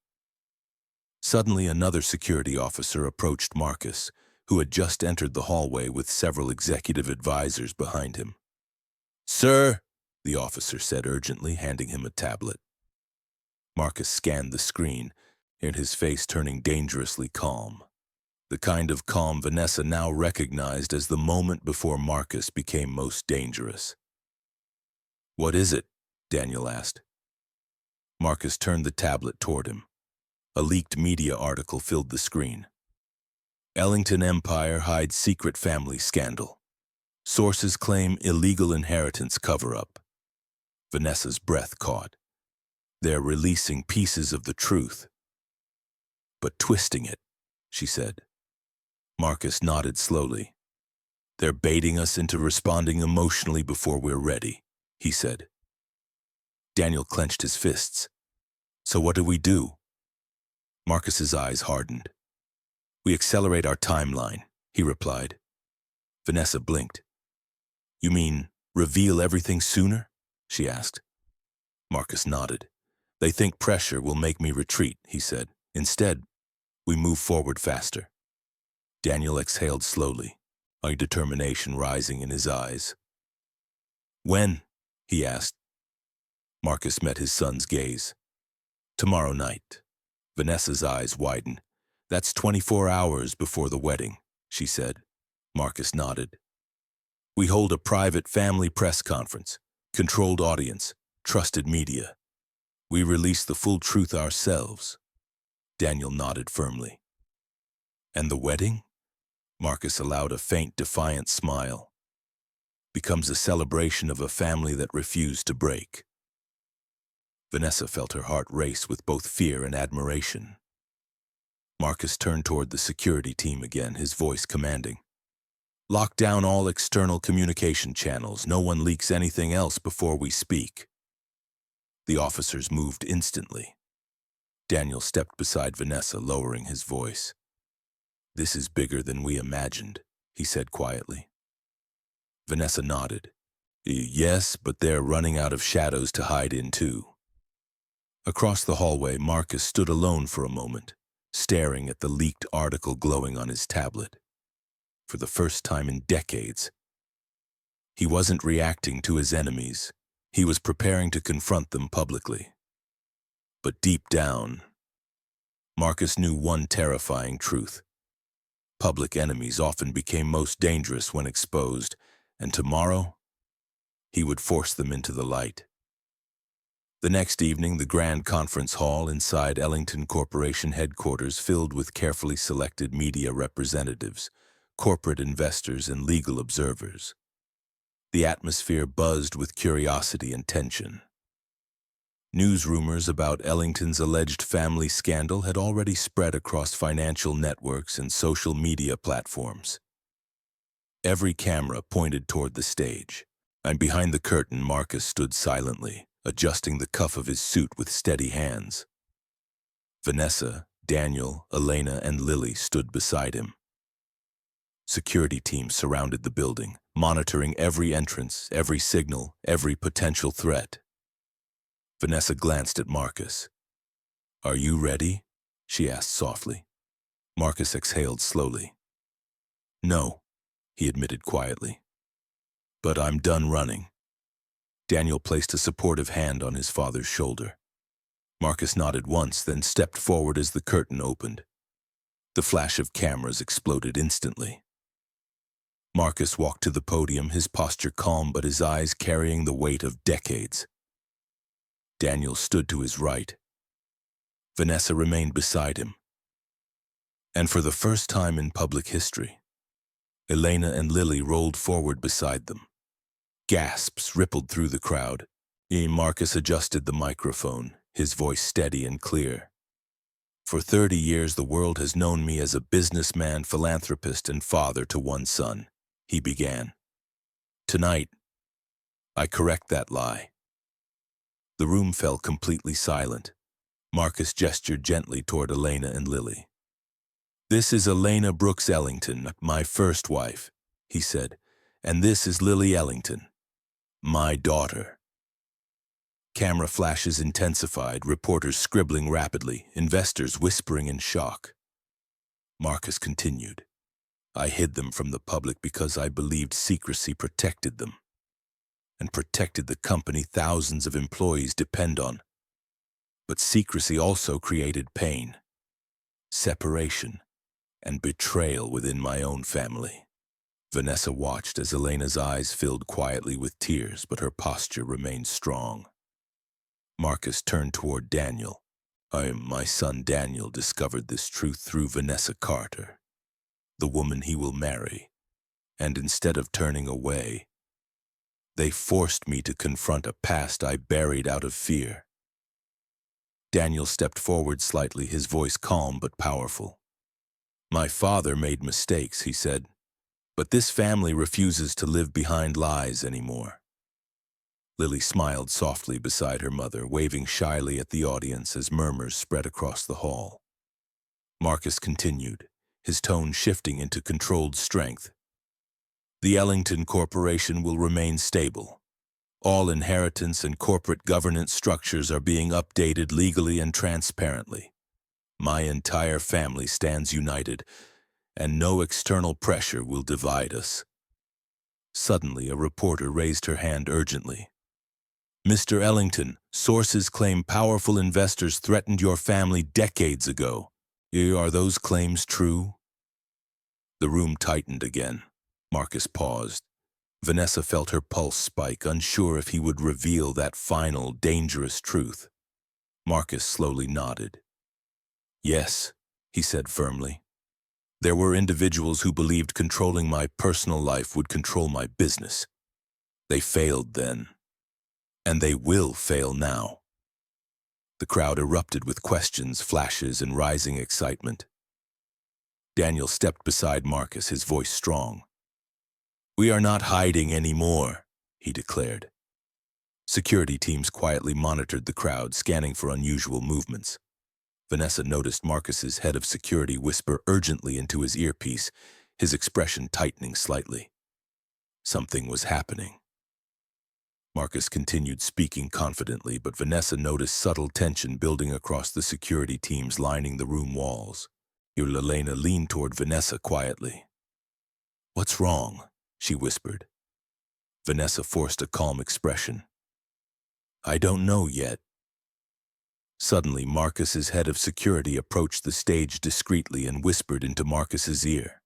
Suddenly, another security officer approached Marcus, who had just entered the hallway with several executive advisors behind him. "Sir," the officer said urgently, handing him a tablet. Marcus scanned the screen, and his face turning dangerously calm. The kind of calm Vanessa now recognized as the moment before Marcus became most dangerous. "What is it?" Daniel asked. Marcus turned the tablet toward him. A leaked media article filled the screen. "Ellington Empire hides secret family scandal. Sources claim illegal inheritance cover-up." Vanessa's breath caught. "They're releasing pieces of the truth, but twisting it," she said. Marcus nodded slowly. "They're baiting us into responding emotionally before we're ready," he said. Daniel clenched his fists. "So what do we do?" Marcus's eyes hardened. "We accelerate our timeline," he replied. Vanessa blinked. "You mean reveal everything sooner?" she asked. Marcus nodded. "They think pressure will make me retreat," he said. "Instead, we move forward faster." Daniel exhaled slowly, a determination rising in his eyes. "When?" he asked. Marcus met his son's gaze. "Tomorrow night." Vanessa's eyes widened. "That's 24 hours before the wedding," she said. Marcus nodded. "We hold a private family press conference, controlled audience, trusted media. We release the full truth ourselves." Daniel nodded firmly. "And the wedding?" Marcus allowed a faint, defiant smile. "Becomes a celebration of a family that refused to break." Vanessa felt her heart race with both fear and admiration. Marcus turned toward the security team again, his voice commanding. "Lock down all external communication channels. No one leaks anything else before we speak." The officers moved instantly. Daniel stepped beside Vanessa, lowering his voice. "This is bigger than we imagined," he said quietly. Vanessa nodded. "Yes, but they're running out of shadows to hide in too." Across the hallway, Marcus stood alone for a moment, staring at the leaked article glowing on his tablet. For the first time in decades, he wasn't reacting to his enemies. He was preparing to confront them publicly. But deep down, Marcus knew one terrifying truth. Public enemies often became most dangerous when exposed, and tomorrow, he would force them into the light. The next evening, the grand conference hall inside Ellington Corporation headquarters filled with carefully selected media representatives, corporate investors, and legal observers. The atmosphere buzzed with curiosity and tension. News rumors about Ellington's alleged family scandal had already spread across financial networks and social media platforms. Every camera pointed toward the stage, and behind the curtain, Marcus stood silently, adjusting the cuff of his suit with steady hands. Vanessa, Daniel, Elena, and Lily stood beside him. Security teams surrounded the building, monitoring every entrance, every signal, every potential threat. Vanessa glanced at Marcus. Are you ready? She asked softly. Marcus exhaled slowly. No, he admitted quietly. But I'm done running. Daniel placed a supportive hand on his father's shoulder. Marcus nodded once, then stepped forward as the curtain opened. The flash of cameras exploded instantly. Marcus walked to the podium, his posture calm but his eyes carrying the weight of decades. Daniel stood to his right. Vanessa remained beside him. And for the first time in public history, Elena and Lily rolled forward beside them. Gasps rippled through the crowd. Marcus adjusted the microphone, his voice steady and clear. For 30 years, the world has known me as a businessman, philanthropist, and father to one son, he began. Tonight, I correct that lie. The room fell completely silent. Marcus gestured gently toward Elena and Lily. This is Elena Brooks Ellington, my first wife, he said, and this is Lily Ellington, my daughter. Camera flashes intensified, reporters scribbling rapidly, investors whispering in shock. Marcus continued. I hid them from the public because I believed secrecy protected them, and protected the company thousands of employees depend on. But secrecy also created pain, separation, and betrayal within my own family. Vanessa watched as Elena's eyes filled quietly with tears, but her posture remained strong. Marcus turned toward Daniel. My son Daniel discovered this truth through Vanessa Carter, the woman he will marry, and instead of turning away, they forced me to confront a past I buried out of fear. Daniel stepped forward slightly, his voice calm but powerful. My father made mistakes, he said, but this family refuses to live behind lies anymore. Lily smiled softly beside her mother, waving shyly at the audience as murmurs spread across the hall. Marcus continued, his tone shifting into controlled strength. The Ellington Corporation will remain stable. All inheritance and corporate governance structures are being updated legally and transparently. My entire family stands united, and no external pressure will divide us. Suddenly, a reporter raised her hand urgently. Mr. Ellington, sources claim powerful investors threatened your family decades ago. Are those claims true? The room tightened again. Marcus paused. Vanessa felt her pulse spike, unsure if he would reveal that final, dangerous truth. Marcus slowly nodded. Yes, he said firmly. There were individuals who believed controlling my personal life would control my business. They failed then. And they will fail now. The crowd erupted with questions, flashes, and rising excitement. Daniel stepped beside Marcus, his voice strong. We are not hiding anymore, he declared. Security teams quietly monitored the crowd, scanning for unusual movements. Vanessa noticed Marcus's head of security whisper urgently into his earpiece, his expression tightening slightly. Something was happening. Marcus continued speaking confidently, but Vanessa noticed subtle tension building across the security teams lining the room walls. Elena leaned toward Vanessa quietly. What's wrong? She whispered. Vanessa forced a calm expression. I don't know yet. Suddenly, Marcus's head of security approached the stage discreetly and whispered into Marcus's ear.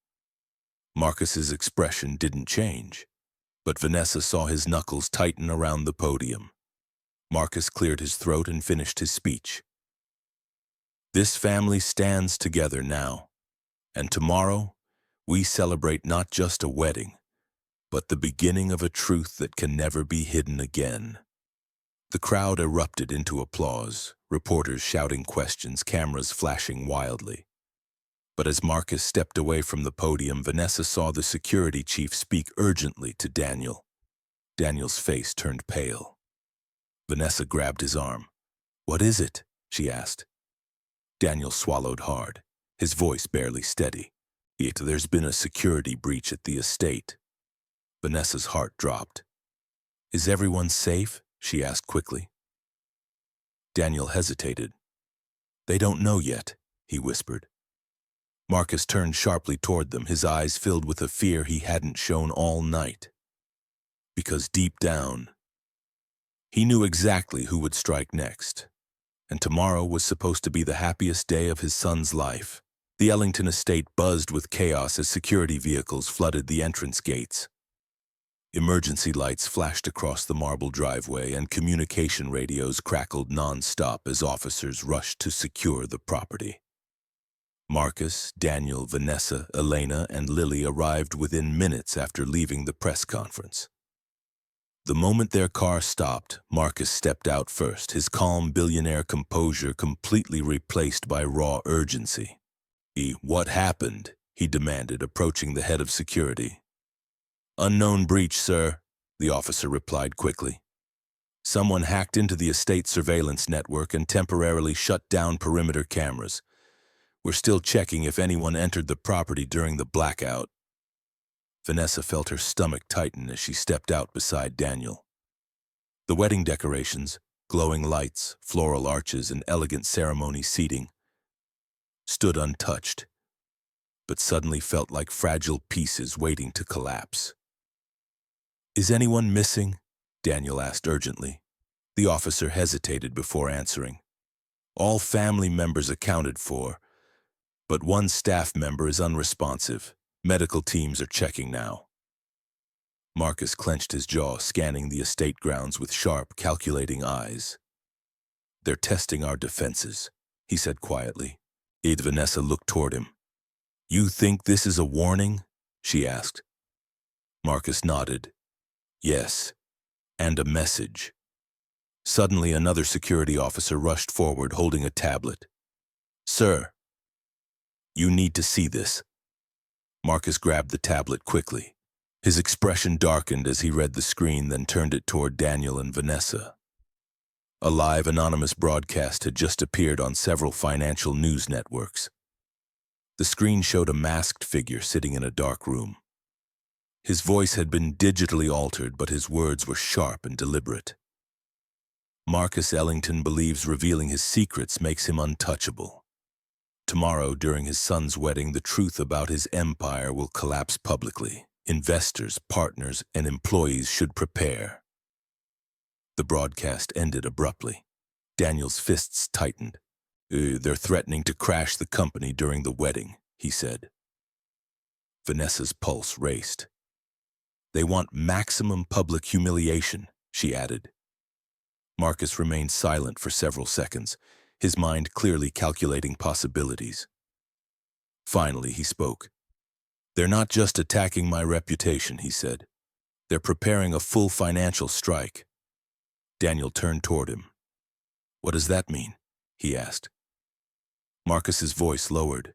Marcus's expression didn't change, but Vanessa saw his knuckles tighten around the podium. Marcus cleared his throat and finished his speech. This family stands together now, and tomorrow we celebrate not just a wedding, but the beginning of a truth that can never be hidden again. The crowd erupted into applause, reporters shouting questions, cameras flashing wildly. But as Marcus stepped away from the podium, Vanessa saw the security chief speak urgently to Daniel. Daniel's face turned pale. Vanessa grabbed his arm. What is it? She asked. Daniel swallowed hard, his voice barely steady. There's been a security breach at the estate. Vanessa's heart dropped. Is everyone safe? She asked quickly. Daniel hesitated. They don't know yet, he whispered. Marcus turned sharply toward them, his eyes filled with a fear he hadn't shown all night. Because deep down, he knew exactly who would strike next, and tomorrow was supposed to be the happiest day of his son's life. The Ellington estate buzzed with chaos as security vehicles flooded the entrance gates. Emergency lights flashed across the marble driveway, and communication radios crackled non-stop as officers rushed to secure the property. Marcus, Daniel, Vanessa, Elena, and Lily arrived within minutes after leaving the press conference. The moment their car stopped, Marcus stepped out first, his calm billionaire composure completely replaced by raw urgency. "What happened?" he demanded, approaching the head of security. "Unknown breach, sir," the officer replied quickly. "Someone hacked into the estate surveillance network and temporarily shut down perimeter cameras. We're still checking if anyone entered the property during the blackout." Vanessa felt her stomach tighten as she stepped out beside Daniel. The wedding decorations, glowing lights, floral arches, and elegant ceremony seating stood untouched, but suddenly felt like fragile pieces waiting to collapse. "Is anyone missing?" Daniel asked urgently. The officer hesitated before answering. "All family members accounted for, but one staff member is unresponsive. Medical teams are checking now." Marcus clenched his jaw, scanning the estate grounds with sharp, calculating eyes. "They're testing our defenses," he said quietly. Vanessa looked toward him. "You think this is a warning?" she asked. Marcus nodded. "Yes, and a message." Suddenly, another security officer rushed forward, holding a tablet. "Sir, you need to see this." Marcus grabbed the tablet quickly. His expression darkened as he read the screen, then turned it toward Daniel and Vanessa. A live anonymous broadcast had just appeared on several financial news networks. The screen showed a masked figure sitting in a dark room. His voice had been digitally altered, but his words were sharp and deliberate. "Marcus Ellington believes revealing his secrets makes him untouchable. Tomorrow, during his son's wedding, the truth about his empire will collapse publicly. Investors, partners, and employees should prepare." The broadcast ended abruptly. Daniel's fists tightened. "They're threatening to crash the company during the wedding," he said. Vanessa's pulse raced. "They want maximum public humiliation," she added. Marcus remained silent for several seconds, his mind clearly calculating possibilities. Finally, he spoke. "They're not just attacking my reputation," he said. "They're preparing a full financial strike." Daniel turned toward him. "What does that mean?" he asked. Marcus's voice lowered.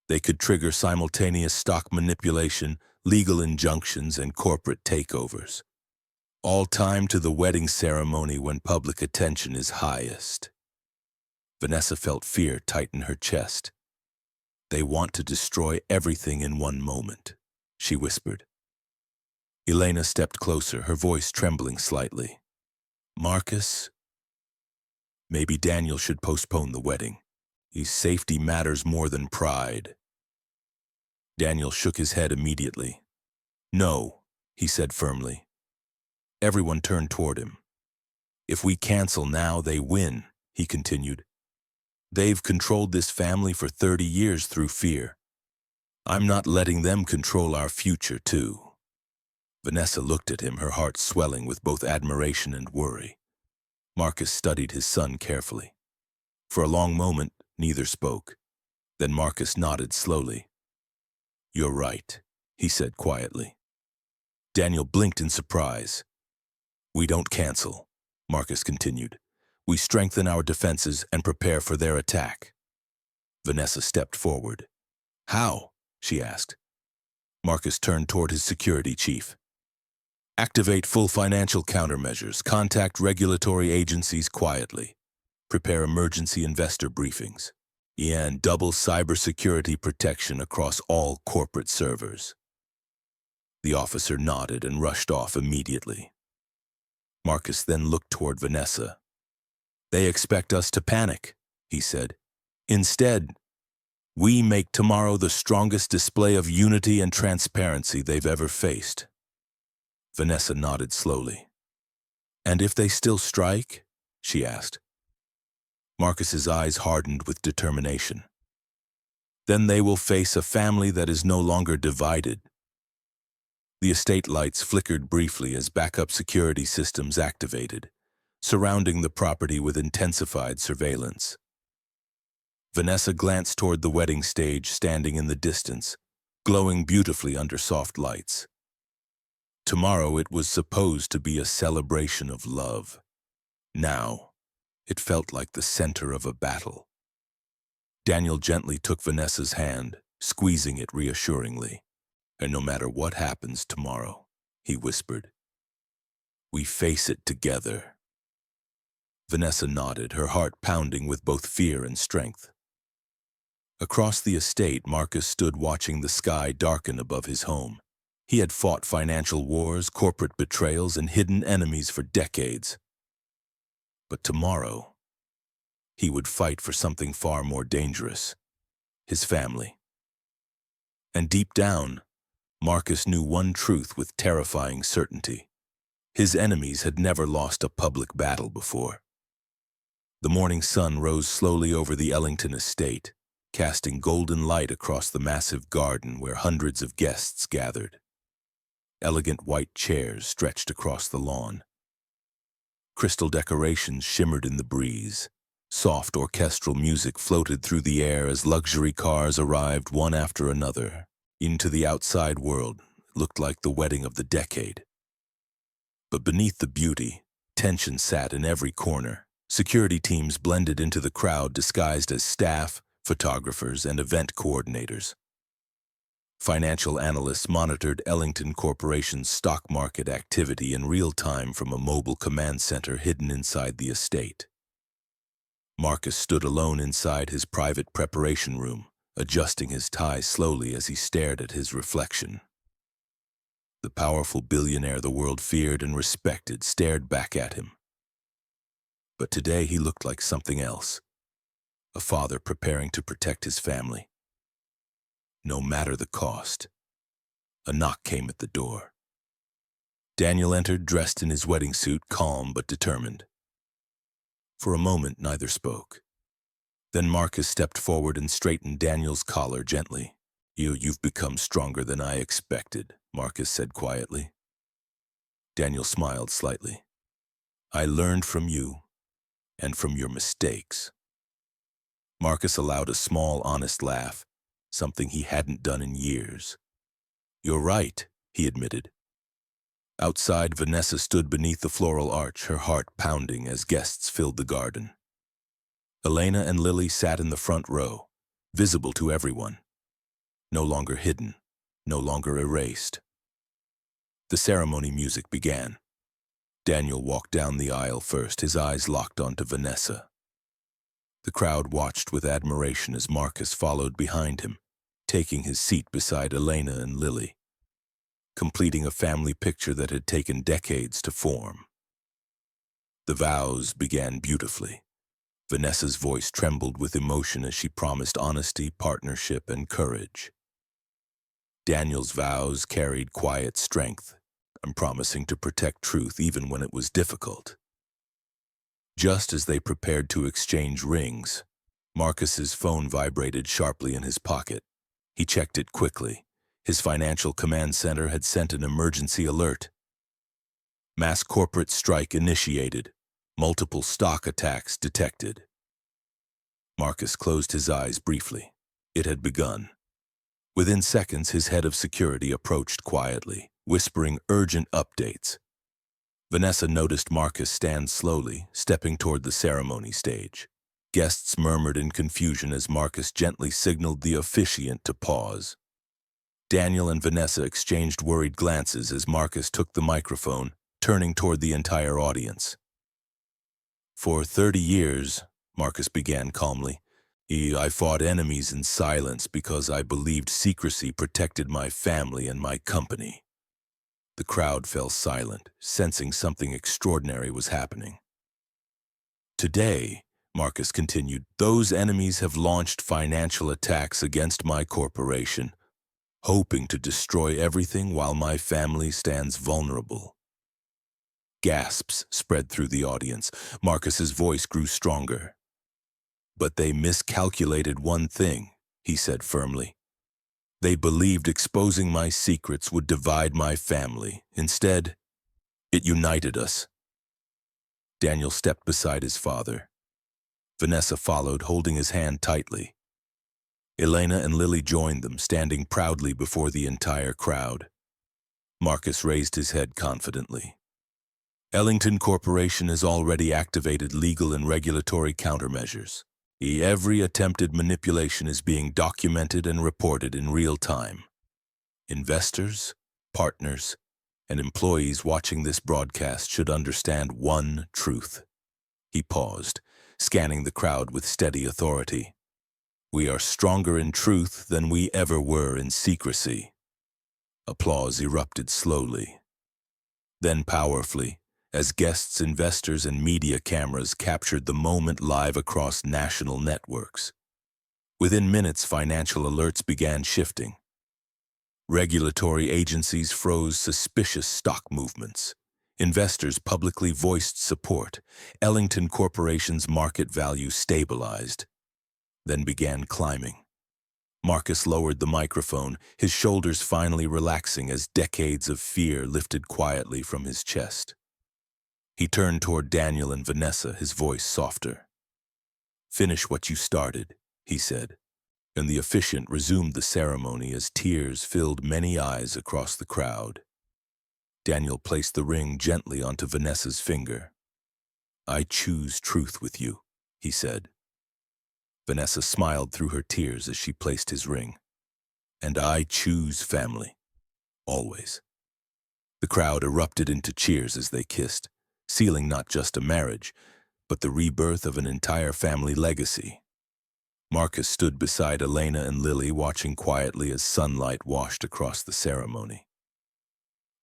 "They could trigger simultaneous stock manipulation, legal injunctions, and corporate takeovers. All timed to the wedding ceremony when public attention is highest." Vanessa felt fear tighten her chest. "They want to destroy everything in one moment," she whispered. Elena stepped closer, her voice trembling slightly. "Marcus, maybe Daniel should postpone the wedding. His safety matters more than pride." Daniel shook his head immediately. "No," he said firmly. Everyone turned toward him. "If we cancel now, they win," he continued. "They've controlled this family for 30 years through fear. I'm not letting them control our future, too." Vanessa looked at him, her heart swelling with both admiration and worry. Marcus studied his son carefully. For a long moment, neither spoke. Then Marcus nodded slowly. "You're right," he said quietly. Daniel blinked in surprise. "We don't cancel," Marcus continued. "We strengthen our defenses and prepare for their attack." Vanessa stepped forward. "How?" she asked. Marcus turned toward his security chief. "Activate full financial countermeasures. Contact regulatory agencies quietly. Prepare emergency investor briefings. And double cybersecurity protection across all corporate servers." The officer nodded and rushed off immediately. Marcus then looked toward Vanessa. "They expect us to panic," he said. Instead, we make tomorrow the strongest display of unity and transparency they've ever faced. Vanessa nodded slowly. And if they still strike? She asked. Marcus's eyes hardened with determination. Then they will face a family that is no longer divided. The estate lights flickered briefly as backup security systems activated, surrounding the property with intensified surveillance. Vanessa glanced toward the wedding stage standing in the distance, glowing beautifully under soft lights. Tomorrow it was supposed to be a celebration of love. Now, it felt like the center of a battle. Daniel gently took Vanessa's hand, squeezing it reassuringly. And no matter what happens tomorrow, he whispered, we face it together. Vanessa nodded, her heart pounding with both fear and strength. Across the estate, Marcus stood watching the sky darken above his home. He had fought financial wars, corporate betrayals, and hidden enemies for decades. But tomorrow, he would fight for something far more dangerous, his family. And deep down, Marcus knew one truth with terrifying certainty. His enemies had never lost a public battle before. The morning sun rose slowly over the Ellington estate, casting golden light across the massive garden where hundreds of guests gathered. Elegant white chairs stretched across the lawn. Crystal decorations shimmered in the breeze. Soft orchestral music floated through the air as luxury cars arrived one after another. Into the outside world, it looked like the wedding of the decade. But beneath the beauty, tension sat in every corner. Security teams blended into the crowd disguised as staff, photographers, and event coordinators. Financial analysts monitored Ellington Corporation's stock market activity in real time from a mobile command center hidden inside the estate. Marcus stood alone inside his private preparation room, adjusting his tie slowly as he stared at his reflection. The powerful billionaire the world feared and respected stared back at him. But today he looked like something else, a father preparing to protect his family. No matter the cost. A knock came at the door. Daniel entered, dressed in his wedding suit, calm but determined. For a moment, neither spoke. Then Marcus stepped forward and straightened Daniel's collar gently. You've become stronger than I expected, Marcus said quietly. Daniel smiled slightly. I learned from you, and from your mistakes. Marcus allowed a small, honest laugh, something he hadn't done in years. You're right, he admitted. Outside, Vanessa stood beneath the floral arch, her heart pounding as guests filled the garden. Elena and Lily sat in the front row, visible to everyone. No longer hidden, no longer erased. The ceremony music began. Daniel walked down the aisle first, his eyes locked onto Vanessa. The crowd watched with admiration as Marcus followed behind him, taking his seat beside Elena and Lily, completing a family picture that had taken decades to form. The vows began beautifully. Vanessa's voice trembled with emotion as she promised honesty, partnership, and courage. Daniel's vows carried quiet strength, and promising to protect truth even when it was difficult. Just as they prepared to exchange rings, Marcus's phone vibrated sharply in his pocket. He checked it quickly. His financial command center had sent an emergency alert. Mass corporate strike initiated. Multiple stock attacks detected. Marcus closed his eyes briefly. It had begun. Within seconds, his head of security approached quietly, whispering urgent updates. Vanessa noticed Marcus stand slowly, stepping toward the ceremony stage. Guests murmured in confusion as Marcus gently signaled the officiant to pause. Daniel and Vanessa exchanged worried glances as Marcus took the microphone, turning toward the entire audience. For 30 years, Marcus began calmly, I fought enemies in silence because I believed secrecy protected my family and my company. The crowd fell silent, sensing something extraordinary was happening. Today, Marcus continued. Those enemies have launched financial attacks against my corporation, hoping to destroy everything while my family stands vulnerable. Gasps spread through the audience. Marcus's voice grew stronger. But they miscalculated one thing, he said firmly. They believed exposing my secrets would divide my family. Instead, it united us. Daniel stepped beside his father. Vanessa followed, holding his hand tightly. Elena and Lily joined them, standing proudly before the entire crowd. Marcus raised his head confidently. Ellington Corporation has already activated legal and regulatory countermeasures. Every attempted manipulation is being documented and reported in real time. Investors, partners, and employees watching this broadcast should understand one truth. He paused, scanning the crowd with steady authority. We are stronger in truth than we ever were in secrecy. Applause erupted slowly. Then powerfully, as guests, investors, and media cameras captured the moment live across national networks. Within minutes, financial alerts began shifting. Regulatory agencies froze suspicious stock movements. Investors publicly voiced support. Ellington Corporation's market value stabilized, then began climbing. Marcus lowered the microphone, his shoulders finally relaxing as decades of fear lifted quietly from his chest. He turned toward Daniel and Vanessa, his voice softer. Finish what you started, he said, and the officiant resumed the ceremony as tears filled many eyes across the crowd. Daniel placed the ring gently onto Vanessa's finger. I choose truth with you, he said. Vanessa smiled through her tears as she placed his ring. And I choose family. Always. The crowd erupted into cheers as they kissed, sealing not just a marriage, but the rebirth of an entire family legacy. Marcus stood beside Elena and Lily, watching quietly as sunlight washed across the ceremony.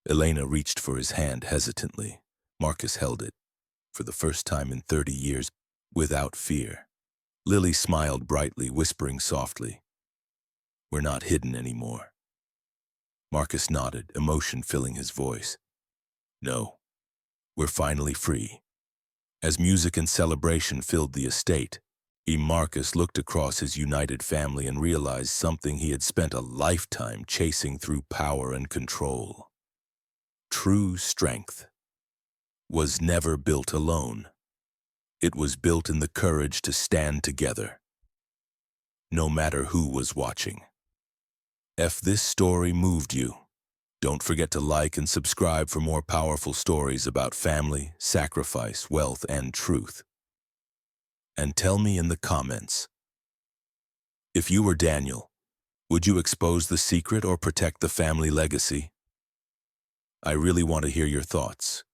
Elena reached for his hand hesitantly. Marcus held it, for the first time in 30 years, without fear. Lily smiled brightly, whispering softly, We're not hidden anymore. Marcus nodded, emotion filling his voice. No, we're finally free. As music and celebration filled the estate, Marcus looked across his united family and realized something he had spent a lifetime chasing through power and control. True strength was never built alone. It was built in the courage to stand together, no matter who was watching. If this story moved you, don't forget to like and subscribe for more powerful stories about family, sacrifice, wealth, and truth. And tell me in the comments, if you were Daniel, would you expose the secret or protect the family legacy? I really want to hear your thoughts.